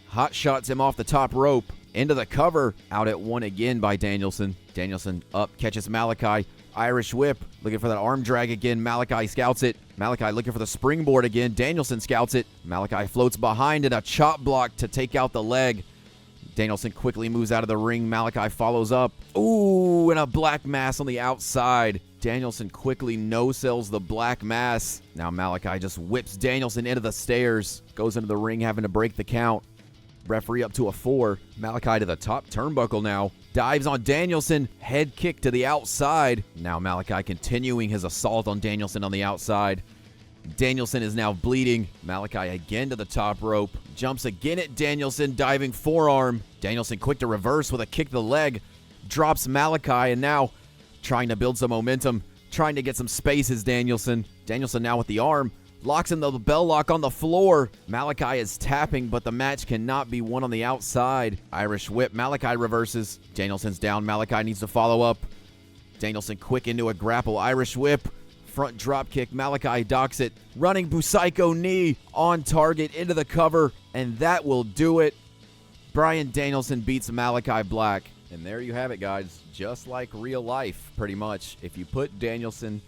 Hot shots him off the top rope. Into the cover. Out at one again by Danielson. Danielson up, catches Malachi. Irish whip. Looking for that arm drag again. Malachi scouts it. Malachi looking for the springboard again. Danielson scouts it. Malachi floats behind and a chop block to take out the leg. Danielson quickly moves out of the ring. Malachi follows up. Ooh, and a black mass on the outside. Danielson quickly no-sells the black mass. Now Malachi just whips Danielson into the stairs. Goes into the ring having to break the count. Referee up to a 4. Malachi to the top turnbuckle now. Dives on Danielson. Head kick to the outside. Now Malachi continuing his assault on Danielson on the outside. Danielson is now bleeding. Malachi again to the top rope. Jumps again at Danielson. Diving forearm. Danielson quick to reverse with a kick to the leg. Drops Malachi, and now trying to build some momentum. Trying to get some space is Danielson. Danielson now with the arm. Locks in the bell lock on the floor. Malachi is tapping, but the match cannot be won on the outside. Irish whip. Malachi reverses. Danielson's down. Malachi needs to follow up. Danielson quick into a grapple. Irish whip. Front drop kick. Malachi docks it. Running Busaiku knee on target into the cover, and that will do it. Bryan Danielson beats Malachi Black. And there you have it, guys. Just like real life, pretty much. If you put Danielson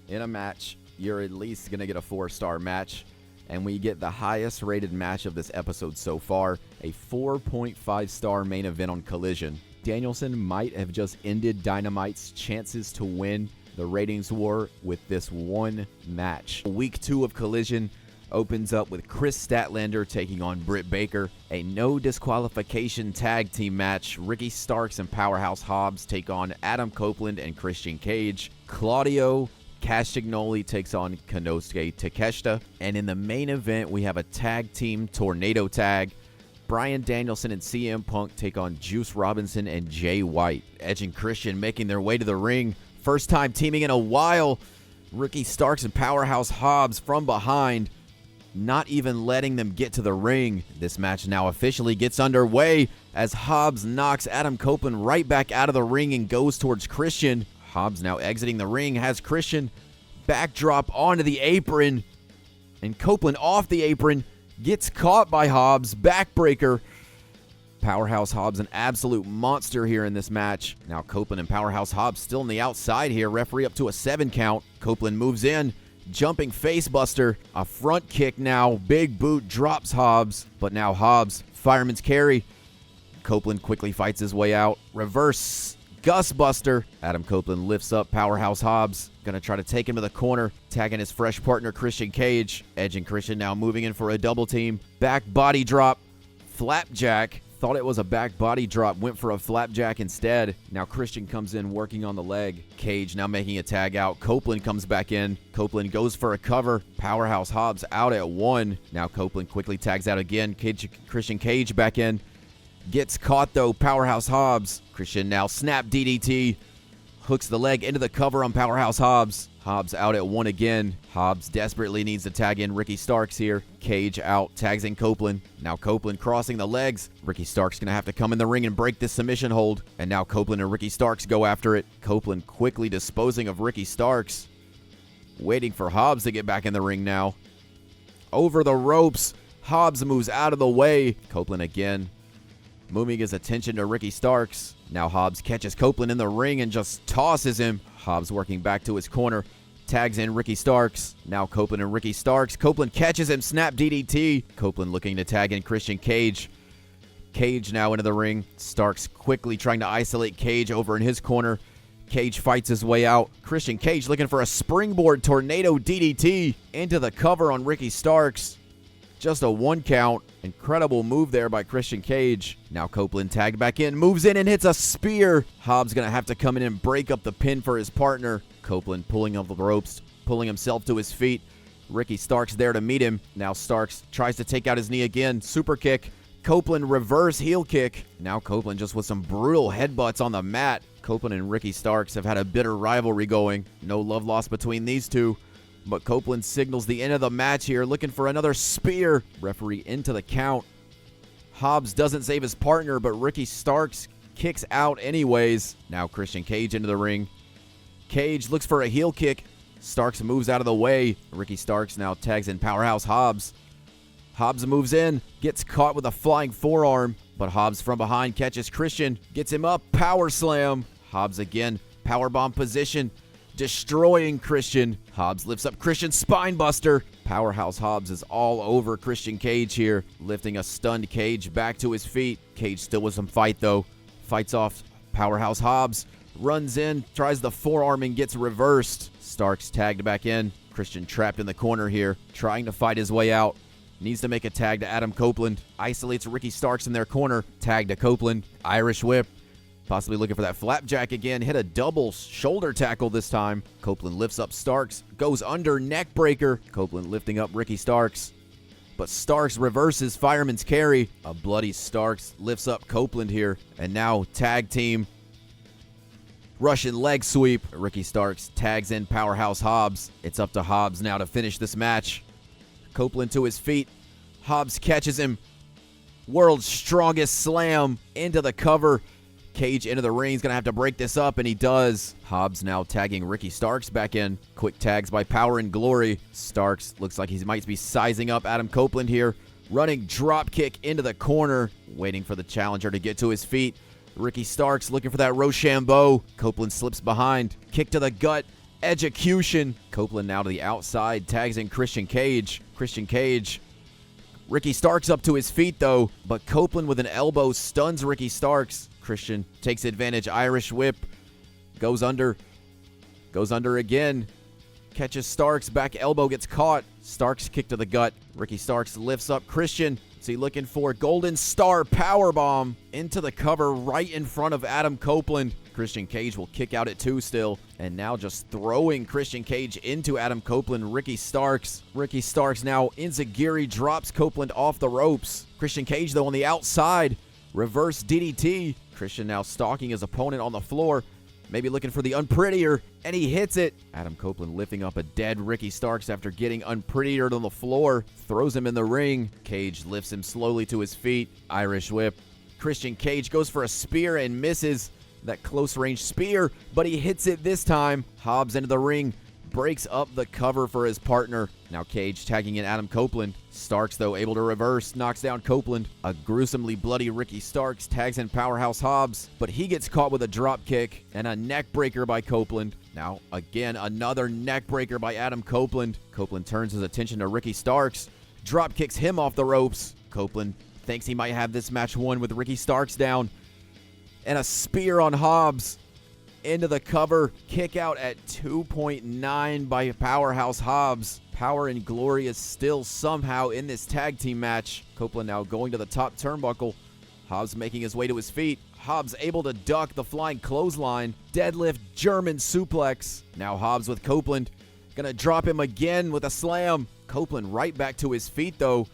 in a match, you're at least going to get a 4-star match. And we get the highest rated match of this episode so far, a 4.5-star main event on Collision. Danielson might have just ended Dynamite's chances to win the ratings war with this one match. Week 2 of Collision opens up with Chris Statlander taking on Britt Baker. A no disqualification tag team match. Ricky Starks and Powerhouse Hobbs take on Adam Copeland and Christian Cage. Claudio Castagnoli takes on Konosuke Takeshita. And in the main event, we have a tag team tornado tag. Bryan Danielson and CM Punk take on Juice Robinson and Jay White. Edge and Christian making their way to the ring. First time teaming in a while. Ricky Starks and Powerhouse Hobbs from behind, not even letting them get to the ring. This match now officially gets underway as Hobbs knocks Adam Copeland right back out of the ring and goes towards Christian. Hobbs now exiting the ring, has Christian backdrop onto the apron, and Copeland off the apron, gets caught by Hobbs, backbreaker. Powerhouse Hobbs an absolute monster here in this match. Now Copeland and Powerhouse Hobbs still on the outside here, referee up to a 7 count. Copeland moves in, jumping facebuster, a front kick now, big boot drops Hobbs, but now Hobbs, fireman's carry. Copeland quickly fights his way out, reverse Gusbuster. Adam Copeland lifts up Powerhouse Hobbs. Gonna try to take him to the corner, tagging his fresh partner Christian Cage. Edge and Christian now moving in for a double team. Back body drop. Flapjack. Thought it was a back body drop, went for a flapjack instead. Now Christian comes in working on the leg. Cage now making a tag out. Copeland comes back in. Copeland goes for a cover. Powerhouse Hobbs out at 1. Now Copeland quickly tags out again. Christian Cage back in. Gets caught though. Powerhouse Hobbs. Christian now snap DDT. Hooks the leg into the cover on Powerhouse Hobbs. Hobbs out at 1 again. Hobbs desperately needs to tag in Ricky Starks here. Cage out, tags in Copeland. Now Copeland crossing the legs. Ricky Starks going to have to come in the ring and break this submission hold. And now Copeland and Ricky Starks go after it. Copeland quickly disposing of Ricky Starks. Waiting for Hobbs to get back in the ring now. Over the ropes. Hobbs moves out of the way. Copeland again moving his attention to Ricky Starks. Now Hobbs catches Copeland in the ring and just tosses him. Hobbs working back to his corner. Tags in Ricky Starks. Now Copeland and Ricky Starks. Copeland catches him. Snap DDT. Copeland looking to tag in Christian Cage. Cage now into the ring. Starks quickly trying to isolate Cage over in his corner. Cage fights his way out. Christian Cage looking for a springboard tornado DDT into the cover on Ricky Starks. Just a 1 count. Incredible move there by Christian Cage. Now Copeland tagged back in, moves in and hits a spear. Hobbs going to have to come in and break up the pin for his partner. Copeland pulling up the ropes, pulling himself to his feet. Ricky Starks there to meet him. Now Starks tries to take out his knee again. Super kick. Copeland reverse heel kick. Now Copeland just with some brutal headbutts on the mat. Copeland and Ricky Starks have had a bitter rivalry going. No love lost between these two. But Copeland signals the end of the match here, looking for another spear. Referee into the count. Hobbs doesn't save his partner, but Ricky Starks kicks out anyways. Now Christian Cage into the ring. Cage looks for a heel kick. Starks moves out of the way. Ricky Starks now tags in Powerhouse Hobbs. Hobbs moves in, gets caught with a flying forearm, but Hobbs from behind catches Christian, gets him up, power slam. Hobbs again, powerbomb position. Destroying Christian. Hobbs lifts up Christian spine buster. Powerhouse Hobbs is all over Christian Cage here, lifting a stunned Cage back to his feet. Cage still with some fight though. Fights off Powerhouse Hobbs. Runs in, tries the forearm and gets reversed. Starks tagged back in. Christian trapped in the corner here, trying to fight his way out. Needs to make a tag to Adam Copeland. Isolates Ricky Starks in their corner. Tag to Copeland. Irish whip. Possibly looking for that flapjack again. Hit a double shoulder tackle this time. Copeland lifts up Starks. Goes under neck breaker. Copeland lifting up Ricky Starks. But Starks reverses fireman's carry. A bloody Starks lifts up Copeland here. And now tag team. Russian leg sweep. Ricky Starks tags in Powerhouse Hobbs. It's up to Hobbs now to finish this match. Copeland to his feet. Hobbs catches him. World's strongest slam into the cover. Cage into the ring. He's going to have to break this up, and he does. Hobbs now tagging Ricky Starks back in. Quick tags by Power and Glory. Starks looks like he might be sizing up Adam Copeland here. Running drop kick into the corner. Waiting for the challenger to get to his feet. Ricky Starks looking for that Rochambeau. Copeland slips behind. Kick to the gut. Execution. Copeland now to the outside. Tags in Christian Cage. Christian Cage. Ricky Starks up to his feet, though. But Copeland with an elbow stuns Ricky Starks. Christian takes advantage. Irish whip. Goes under. Goes under again. Catches Starks. Back elbow gets caught. Starks kick to the gut. Ricky Starks lifts up Christian. What's he looking for? Golden Star powerbomb into the cover right in front of Adam Copeland. Christian Cage will kick out at 2 still. And now just throwing Christian Cage into Adam Copeland. Ricky Starks. Ricky Starks now enziguri drops Copeland off the ropes. Christian Cage though on the outside. Reverse DDT. Christian now stalking his opponent on the floor. Maybe looking for the unprettier. And he hits it. Adam Copeland lifting up a dead Ricky Starks after getting unprettier on the floor. Throws him in the ring. Cage lifts him slowly to his feet. Irish whip. Christian Cage goes for a spear and misses that close range spear, but he hits it this time. Hobbs into the ring. Breaks up the cover for his partner. Now Cage tagging in Adam Copeland. Starks, though, able to reverse. Knocks down Copeland. A gruesomely bloody Ricky Starks tags in Powerhouse Hobbs. But he gets caught with a drop kick and a neck breaker by Copeland. Now, again, another neck breaker by Adam Copeland. Copeland turns his attention to Ricky Starks. Drop kicks him off the ropes. Copeland thinks he might have this match won with Ricky Starks down. And a spear on Hobbs. Into the cover. Kick out at 2.9 by Powerhouse Hobbs. Power and Glory is still somehow in this tag team match. Copeland now going to the top turnbuckle. Hobbs making his way to his feet. Hobbs able to duck the flying clothesline. Deadlift German suplex. Now Hobbs with Copeland. Gonna drop him again with a slam. Copeland right back to his feet though.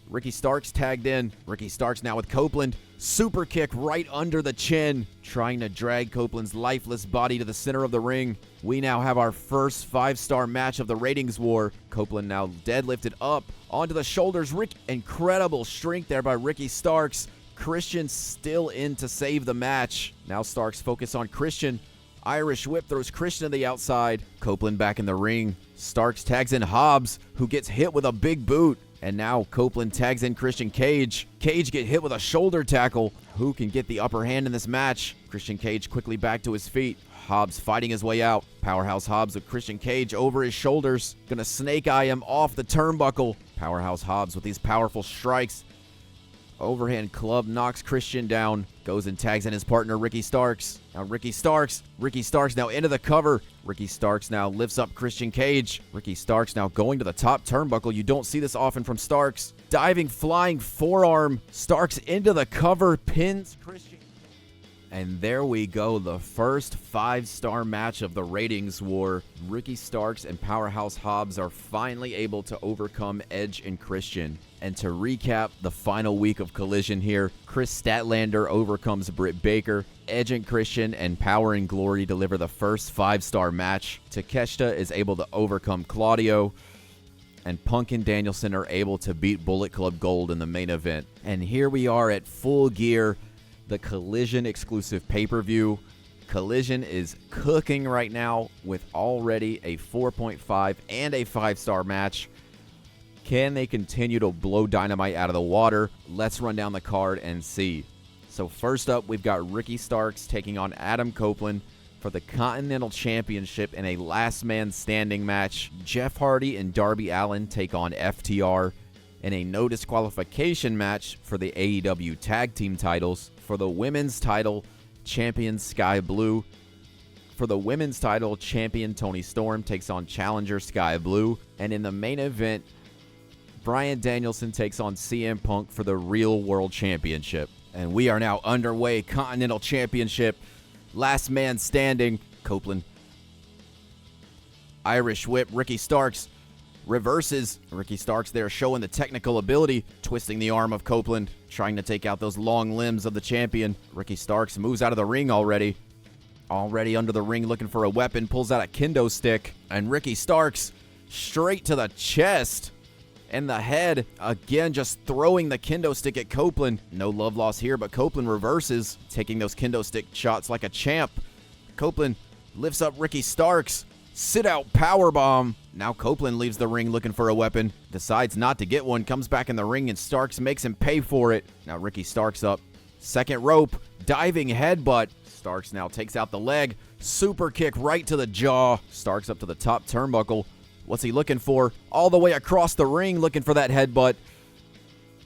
Ricky Starks tagged in. Ricky Starks now with Copeland. Super kick right under the chin. Trying to drag Copeland's lifeless body to the center of the ring. We now have our first 5-star match of the ratings war. Copeland now deadlifted up onto the shoulders. Incredible strength there by Ricky Starks. Christian still in to save the match. Now Starks focus on Christian. Irish whip throws Christian to the outside. Copeland back in the ring. Starks tags in Hobbs, who gets hit with a big boot. And now Copeland tags in Christian Cage. Cage get hit with a shoulder tackle. Who can get the upper hand in this match? Christian Cage quickly back to his feet. Hobbs fighting his way out. Powerhouse Hobbs with Christian Cage over his shoulders. Gonna snake eye him off the turnbuckle. Powerhouse Hobbs with these powerful strikes. Overhand club knocks Christian down. Goes and tags in his partner, Ricky Starks. Now Ricky Starks now into the cover. Ricky Starks now lifts up Christian Cage. Ricky Starks now going to the top turnbuckle. You don't see this often from Starks. Diving, flying forearm. Starks into the cover, pins Christian. And there we go, the first 5-star match of the ratings war. Ricky Starks and Powerhouse Hobbs are finally able to overcome Edge and Christian. And to recap the final week of Collision here, Chris Statlander overcomes Britt Baker. Edge and Christian and Power and Glory deliver the first 5-star match. Takeshita is able to overcome Claudio. And Punk and Danielson are able to beat Bullet Club Gold in the main event. And here we are at Full Gear, the Collision exclusive pay-per-view. Collision is cooking right now with already a 4.5 and a 5-star match. Can they continue to blow Dynamite out of the water? Let's run down the card and see. So first up, we've got Ricky Starks taking on Adam Copeland for the Continental Championship in a last man standing match. Jeff Hardy and Darby Allin take on FTR in a no disqualification match for the AEW tag team titles. For the women's title, champion Sky Blue. For the women's title, champion Toni Storm takes on challenger Sky Blue. And in the main event, Bryan Danielson takes on CM Punk for the Real World Championship. And we are now underway. Continental Championship. Last man standing. Copeland. Irish whip. Ricky Starks reverses. Ricky Starks there showing the technical ability. Twisting the arm of Copeland. Trying to take out those long limbs of the champion. Ricky Starks moves out of the ring already. Already under the ring looking for a weapon. Pulls out a kendo stick. And Ricky Starks straight to the chest. And the head, again, just throwing the kendo stick at Copeland. No love lost here, but Copeland reverses, taking those kendo stick shots like a champ. Copeland lifts up Ricky Starks. Sit out powerbomb. Now Copeland leaves the ring looking for a weapon. Decides not to get one, comes back in the ring, and Starks makes him pay for it. Now Ricky Starks up. Second rope, diving headbutt. Starks now takes out the leg. Super kick right to the jaw. Starks up to the top turnbuckle. What's he looking for? All the way across the ring looking for that headbutt.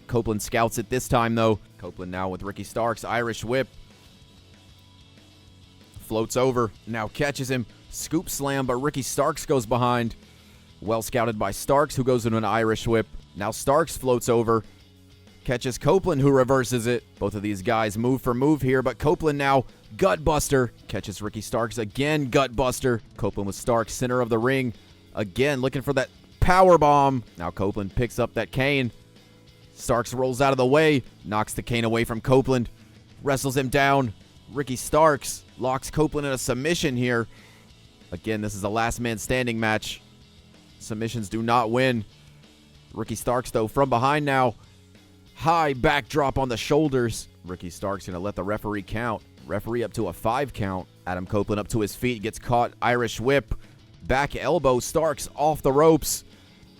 Copeland scouts it this time, though. Copeland now with Ricky Starks. Irish whip. Floats over. Now catches him. Scoop slam, but Ricky Starks goes behind. Well scouted by Starks, who goes into an Irish whip. Now Starks floats over. Catches Copeland, who reverses it. Both of these guys move for move here, but Copeland now gutbuster. Catches Ricky Starks again, gutbuster. Copeland with Starks, center of the ring. Again, looking for that power bomb. Now Copeland picks up that cane. Starks rolls out of the way. Knocks the cane away from Copeland. Wrestles him down. Ricky Starks locks Copeland in a submission here. Again, this is a last man standing match. Submissions do not win. Ricky Starks, though, from behind now. High backdrop on the shoulders. Ricky Starks going to let the referee count. Referee up to a 5 count. Adam Copeland up to his feet. Gets caught. Irish whip. Back elbow, Starks off the ropes.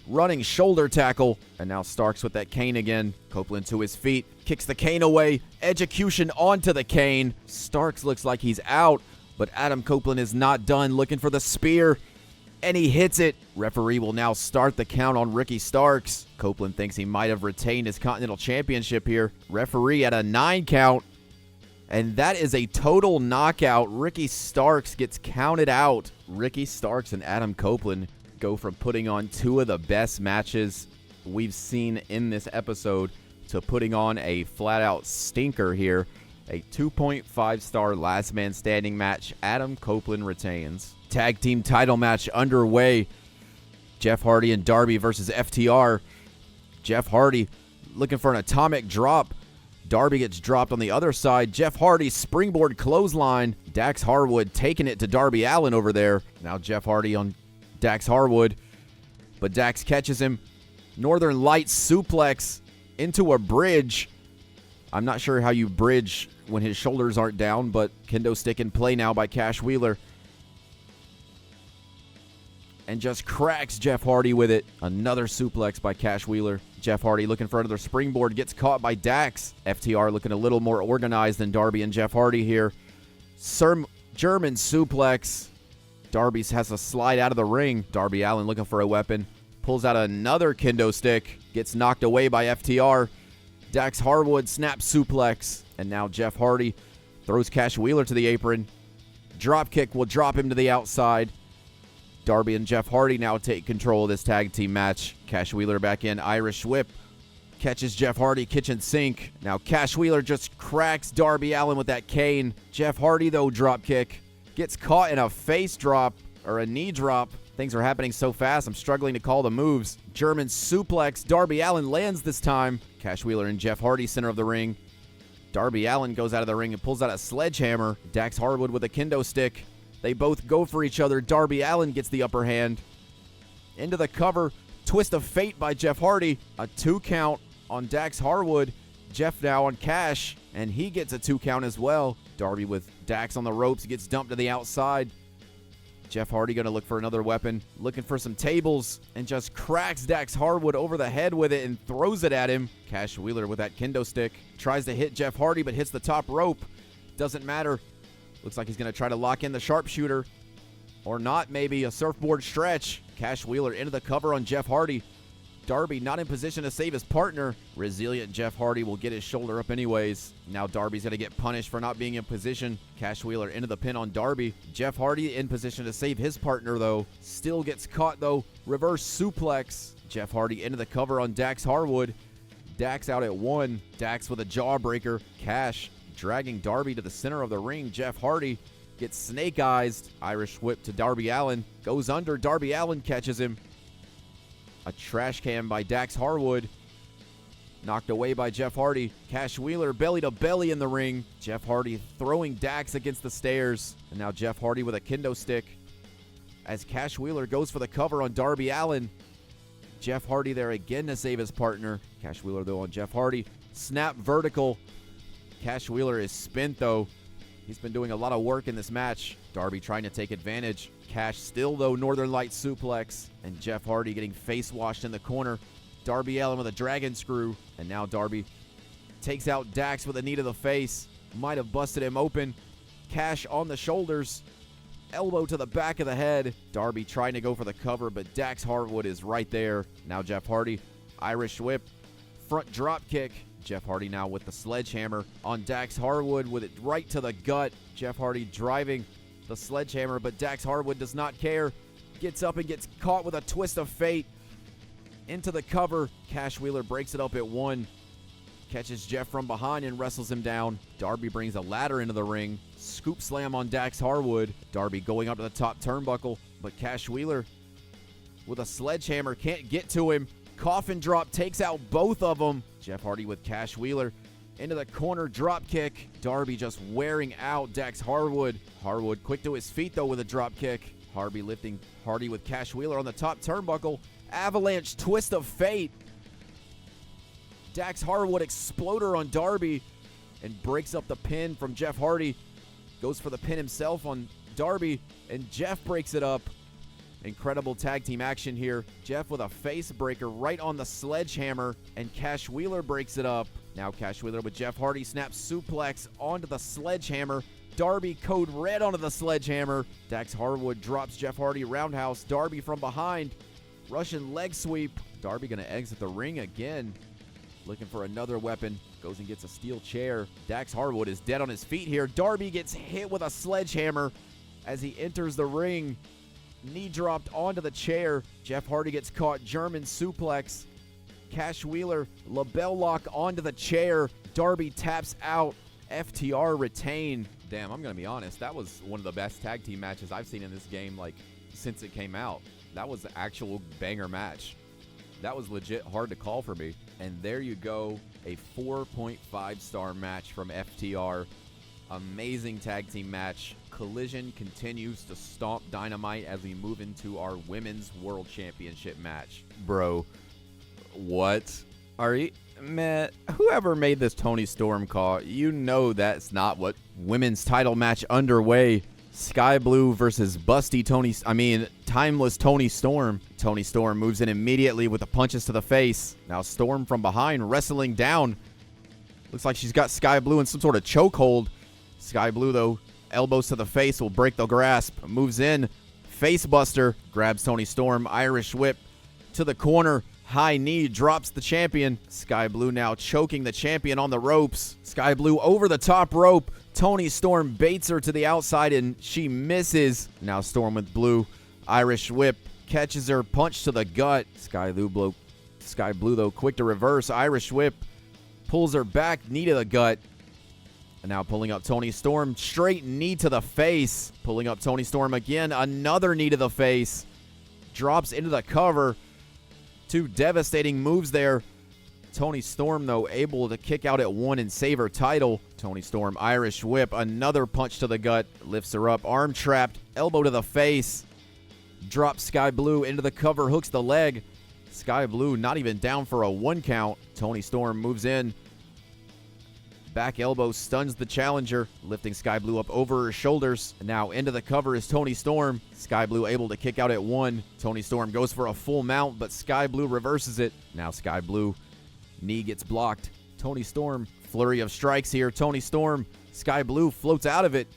Running shoulder tackle. And now Starks with that cane again. Copeland to his feet. Kicks the cane away. Execution onto the cane. Starks looks like he's out. But Adam Copeland is not done. Looking for the spear. And he hits it. Referee will now start the count on Ricky Starks. Copeland thinks he might have retained his Continental Championship here. Referee at a 9 count. And that is a total knockout. Ricky Starks gets counted out. Ricky Starks and Adam Copeland go from putting on two of the best matches we've seen in this episode to putting on a flat-out stinker here. A 2.5-star last man standing match. Adam Copeland retains. Tag team title match underway. Jeff Hardy and Darby versus FTR. Jeff Hardy looking for an atomic drop. Darby gets dropped on the other side. Jeff Hardy springboard clothesline. Dax Harwood taking it to Darby Allin over there. Now Jeff Hardy on Dax Harwood, but Dax catches him. Northern Lights suplex into a bridge. I'm not sure how you bridge when his shoulders aren't down, but kendo stick in play now by Cash Wheeler. And just cracks Jeff Hardy with it. Another suplex by Cash Wheeler. Jeff Hardy looking for another springboard. Gets caught by Dax. FTR looking a little more organized than Darby and Jeff Hardy here. German suplex. Darby has to slide out of the ring. Darby Allin looking for a weapon. Pulls out another kendo stick. Gets knocked away by FTR. Dax Harwood snap suplex. And now Jeff Hardy throws Cash Wheeler to the apron. Drop kick will drop him to the outside. Darby and Jeff Hardy now take control of this tag team match. Cash Wheeler back in. Irish whip. Catches Jeff Hardy kitchen sink. Now Cash Wheeler just cracks Darby Allin with that cane. Jeff Hardy, though, drop kick. Gets caught in a face drop or a knee drop. Things are happening so fast, I'm struggling to call the moves. German suplex. Darby Allin lands this time. Cash Wheeler and Jeff Hardy center of the ring. Darby Allin goes out of the ring and pulls out a sledgehammer. Dax Harwood with a kendo stick. They both go for each other. Darby Allin gets the upper hand. Into the cover. Twist of fate by Jeff Hardy. A 2 count on Dax Harwood. Jeff now on Cash, and he gets a 2 count as well. Darby with Dax on the ropes. Gets dumped to the outside. Jeff Hardy going to look for another weapon. Looking for some tables, and just cracks Dax Harwood over the head with it and throws it at him. Cash Wheeler with that kendo stick. Tries to hit Jeff Hardy, but hits the top rope. Doesn't matter. Looks like he's going to try to lock in the sharpshooter. Or not, maybe. A surfboard stretch. Cash Wheeler into the cover on Jeff Hardy. Darby not in position to save his partner. Resilient Jeff Hardy will get his shoulder up anyways. Now Darby's going to get punished for not being in position. Cash Wheeler into the pin on Darby. Jeff Hardy in position to save his partner, though. Still gets caught, though. Reverse suplex. Jeff Hardy into the cover on Dax Harwood. Dax out at 1. Dax with a jawbreaker. Cash dragging Darby to the center of the ring. Jeff Hardy gets snake-eyes. Irish whip to Darby Allin. Goes under. Darby Allin catches him. A trash can by Dax Harwood. Knocked away by Jeff Hardy. Cash Wheeler belly to belly in the ring. Jeff Hardy throwing Dax against the stairs. And now Jeff Hardy with a kendo stick. As Cash Wheeler goes for the cover on Darby Allin. Jeff Hardy there again to save his partner. Cash Wheeler, though, on Jeff Hardy. Snap vertical. Cash Wheeler is spent, though. He's been doing a lot of work in this match. Darby trying to take advantage. Cash still, though, Northern Light suplex. And Jeff Hardy getting face washed in the corner. Darby Allin with a dragon screw. And now Darby takes out Dax with a knee to the face. Might have busted him open. Cash on the shoulders. Elbow to the back of the head. Darby trying to go for the cover, but Dax Harwood is right there. Now Jeff Hardy. Irish whip. Front drop kick. Jeff Hardy now with the sledgehammer on Dax Harwood with it right to the gut. Jeff Hardy driving the sledgehammer, but Dax Harwood does not care. Gets up and gets caught with a twist of fate. Into the cover. Cash Wheeler breaks it up at 1. Catches Jeff from behind and wrestles him down. Darby brings a ladder into the ring. Scoop slam on Dax Harwood. Darby going up to the top turnbuckle, but Cash Wheeler with a sledgehammer can't get to him. Coffin drop takes out both of them. Jeff Hardy with Cash Wheeler into the corner drop kick. Darby just wearing out Dax Harwood. Harwood quick to his feet, though, with a drop kick. Darby lifting Hardy with Cash Wheeler on the top turnbuckle. Avalanche twist of fate. Dax Harwood exploder on Darby and breaks up the pin from Jeff Hardy. Goes for the pin himself on Darby, and Jeff breaks it up. Incredible tag team action here. Jeff with a face breaker right on the sledgehammer, and Cash Wheeler breaks it up. Now Cash Wheeler with Jeff Hardy snaps suplex onto the sledgehammer. Darby code red onto the sledgehammer. Dax Harwood drops Jeff Hardy roundhouse. Darby from behind. Russian leg sweep. Darby going to exit the ring again. Looking for another weapon. Goes and gets a steel chair. Dax Harwood is dead on his feet here. Darby gets hit with a sledgehammer as he enters the ring. Knee dropped onto the chair. Jeff Hardy gets caught. German suplex. Cash Wheeler, label lock onto the chair. Darby taps out. FTR retain. Damn, I'm going to be honest. That was one of the best tag team matches I've seen in this game, like, since it came out. That was the actual banger match. That was legit hard to call for me. And there you go, a 4.5 star match from FTR. Amazing tag team match. Collision continues to stomp Dynamite as we move into our Women's World Championship match. Bro, what? Are you... Man, whoever made this Toni Storm call, you know that's not what women's title match underway. Sky Blue versus busty timeless Toni Storm. Toni Storm moves in immediately with the punches to the face. Now Storm from behind, wrestling down. Looks like she's got Sky Blue in some sort of chokehold. Sky Blue, though, elbows to the face will break the grasp. Moves in, face buster, grabs Toni Storm, Irish whip to the corner. High knee, drops the champion. Sky Blue now choking the champion on the ropes. Sky Blue over the top rope. Toni Storm baits her to the outside and she misses. Now Storm with blue. Irish whip catches her, punch to the gut. Sky Blue, though, quick to reverse. Irish whip pulls her back, knee to the gut. And now pulling up Toni Storm, straight knee to the face. Pulling up Toni Storm again, another knee to the face. Drops into the cover. Two devastating moves there. Toni Storm, though, able to kick out at one and save her title. Toni Storm, Irish whip, another punch to the gut. Lifts her up, arm trapped, elbow to the face. Drops Sky Blue into the cover, hooks the leg. Sky Blue not even down for a 1 count. Toni Storm moves in. Back elbow stuns the challenger, lifting Sky Blue up over her shoulders. And now into the cover is Toni Storm. Sky Blue able to kick out at 1. Toni Storm goes for a full mount, but Sky Blue reverses it. Now Sky Blue, knee gets blocked. Toni Storm, flurry of strikes here. Toni Storm, Sky Blue floats out of it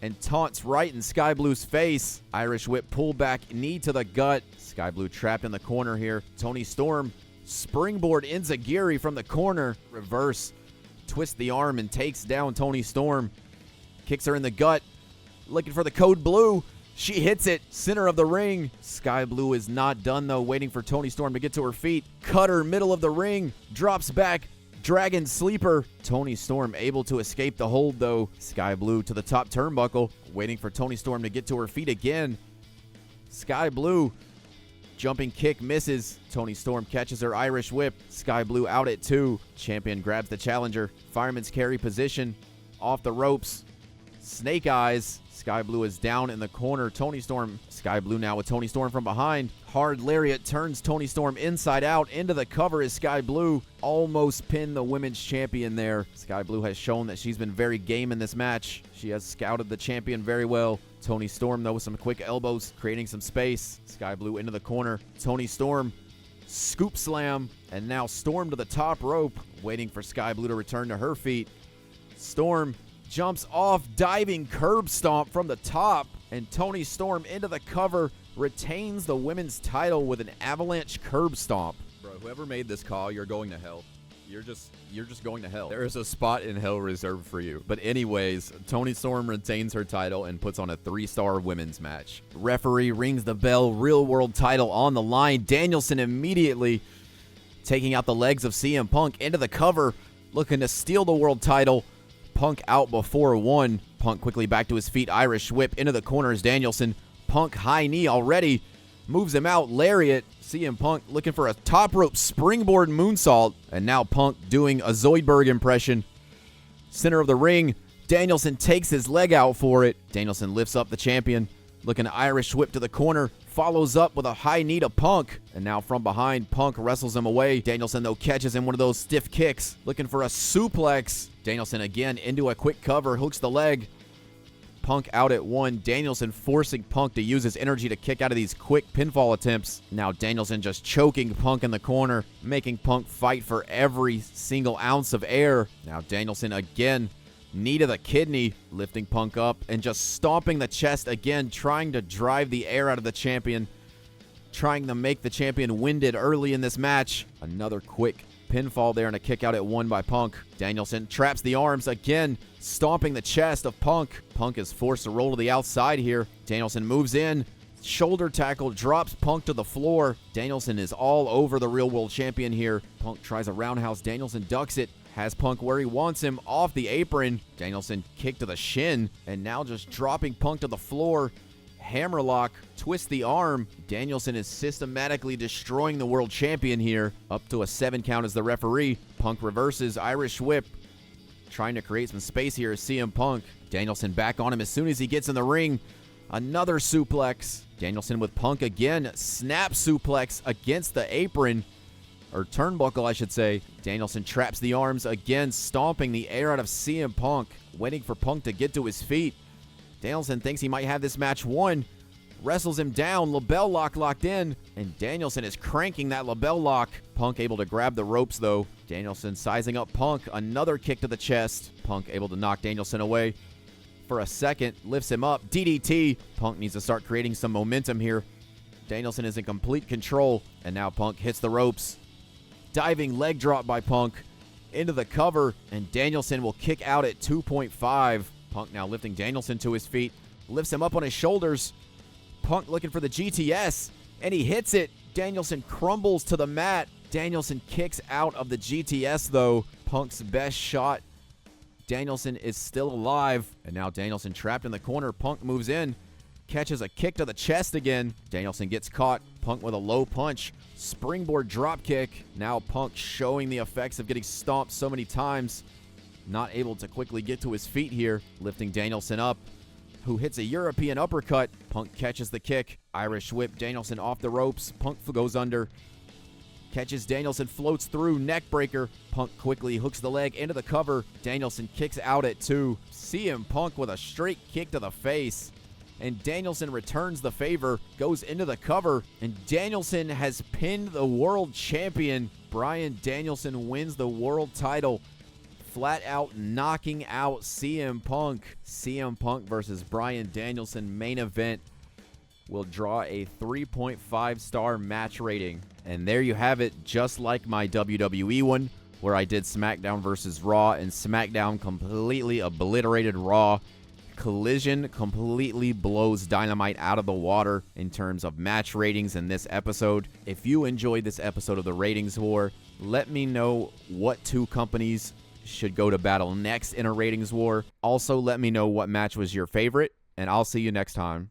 and taunts right in Sky Blue's face. Irish whip pull back, knee to the gut. Sky Blue trapped in the corner here. Toni Storm, springboard enziguri from the corner. Reverse. Twists the arm and takes down Toni Storm. Kicks her in the gut. Looking for the code blue. She hits it. Center of the ring. Sky Blue is not done, though. Waiting for Toni Storm to get to her feet. Cutter, middle of the ring. Drops back. Dragon sleeper. Toni Storm able to escape the hold, though. Sky Blue to the top turnbuckle. Waiting for Toni Storm to get to her feet again. Sky Blue. Jumping kick misses. Toni Storm catches her Irish whip. Sky Blue out at 2. Champion grabs the challenger. Fireman's carry position. Off the ropes. Snake eyes. Sky Blue is down in the corner. Toni Storm. Sky Blue now with Toni Storm from behind. Hard lariat turns Toni Storm inside out. Into the cover is Sky Blue. Almost pinned the women's champion there. Sky Blue has shown that she's been very game in this match. She has scouted the champion very well. Toni Storm, though, with some quick elbows, creating some space. Sky Blue into the corner. Toni Storm, scoop slam, and now Storm to the top rope, waiting for Sky Blue to return to her feet. Storm jumps off, diving curb stomp from the top, and Toni Storm into the cover, retains the women's title with an avalanche curb stomp. Bro, whoever made this call, you're going to hell. You're just going to hell. There is a spot in hell reserved for you. But anyways, Toni Storm retains her title and puts on a 3-star women's match. Referee rings the bell. Real world title on the line. Danielson immediately taking out the legs of CM Punk into the cover, looking to steal the world title. Punk out before 1. Punk quickly back to his feet. Irish whip into the corner is Danielson. Punk high knee already. Moves him out. Lariat. CM Punk looking for a top rope springboard moonsault. And now Punk doing a Zoidberg impression. Center of the ring. Danielson takes his leg out for it. Danielson lifts up the champion. Looking Irish whip to the corner. Follows up with a high knee to Punk. And now from behind, Punk wrestles him away. Danielson, though, catches him one of those stiff kicks. Looking for a suplex. Danielson again into a quick cover. Hooks the leg. Punk out at 1. Danielson forcing Punk to use his energy to kick out of these quick pinfall attempts. Now Danielson just choking Punk in the corner, making Punk fight for every single ounce of air. Now Danielson again, knee to the kidney, lifting Punk up and just stomping the chest again, trying to drive the air out of the champion, trying to make the champion winded early in this match. Another quick pinfall there and a kick out at 1 by Punk. Danielson traps the arms again, stomping the chest of Punk. Punk is forced to roll to the outside here. Danielson moves in, Shoulder tackle, drops Punk to the floor. Danielson is all over the real world champion here. Punk tries a roundhouse. Danielson ducks it. Has Punk where he wants him, off the apron. Danielson kick to the shin, and now just dropping Punk to the floor. Hammerlock, twist the arm. Danielson is systematically destroying the world champion here. Up to a 7 count as the referee. Punk reverses, Irish whip. Trying to create some space here is CM Punk. Danielson back on him as soon as he gets in the ring. Another suplex. Danielson with Punk again. Snap suplex against the apron. Or turnbuckle, I should say. Danielson traps the arms again, stomping the air out of CM Punk. Waiting for Punk to get to his feet. Danielson thinks he might have this match won. Wrestles him down. LaBelle lock locked in. And Danielson is cranking that LaBelle lock. Punk able to grab the ropes, though. Danielson sizing up Punk. Another kick to the chest. Punk able to knock Danielson away. For a second, lifts him up. DDT. Punk needs to start creating some momentum here. Danielson is in complete control. And now Punk hits the ropes. Diving leg drop by Punk. Into the cover. And Danielson will kick out at 2.5. Punk now lifting Danielson to his feet. Lifts him up on his shoulders. Punk looking for the GTS. And he hits it. Danielson crumbles to the mat. Danielson kicks out of the GTS, though. Punk's best shot. Danielson is still alive. And now Danielson trapped in the corner. Punk moves in. Catches a kick to the chest again. Danielson gets caught. Punk with a low punch. Springboard drop kick. Now Punk showing the effects of getting stomped so many times. Not able to quickly get to his feet here. Lifting Danielson up, who hits a European uppercut. Punk catches the kick. Irish whip. Danielson off the ropes. Punk goes under. Catches Danielson, floats through, neck breaker. Punk quickly hooks the leg into the cover. Danielson kicks out at 2. CM Punk with a straight kick to the face. And Danielson returns the favor, goes into the cover, and Danielson has pinned the world champion. Bryan Danielson wins the world title, flat out knocking out CM Punk. CM Punk versus Bryan Danielson main event will draw a 3.5 star match rating. And there you have it, just like my WWE one, where I did SmackDown versus Raw, and SmackDown completely obliterated Raw. Collision completely blows Dynamite out of the water in terms of match ratings in this episode. If you enjoyed this episode of the Ratings War, let me know what 2 companies should go to battle next in a Ratings War. Also, let me know what match was your favorite, and I'll see you next time.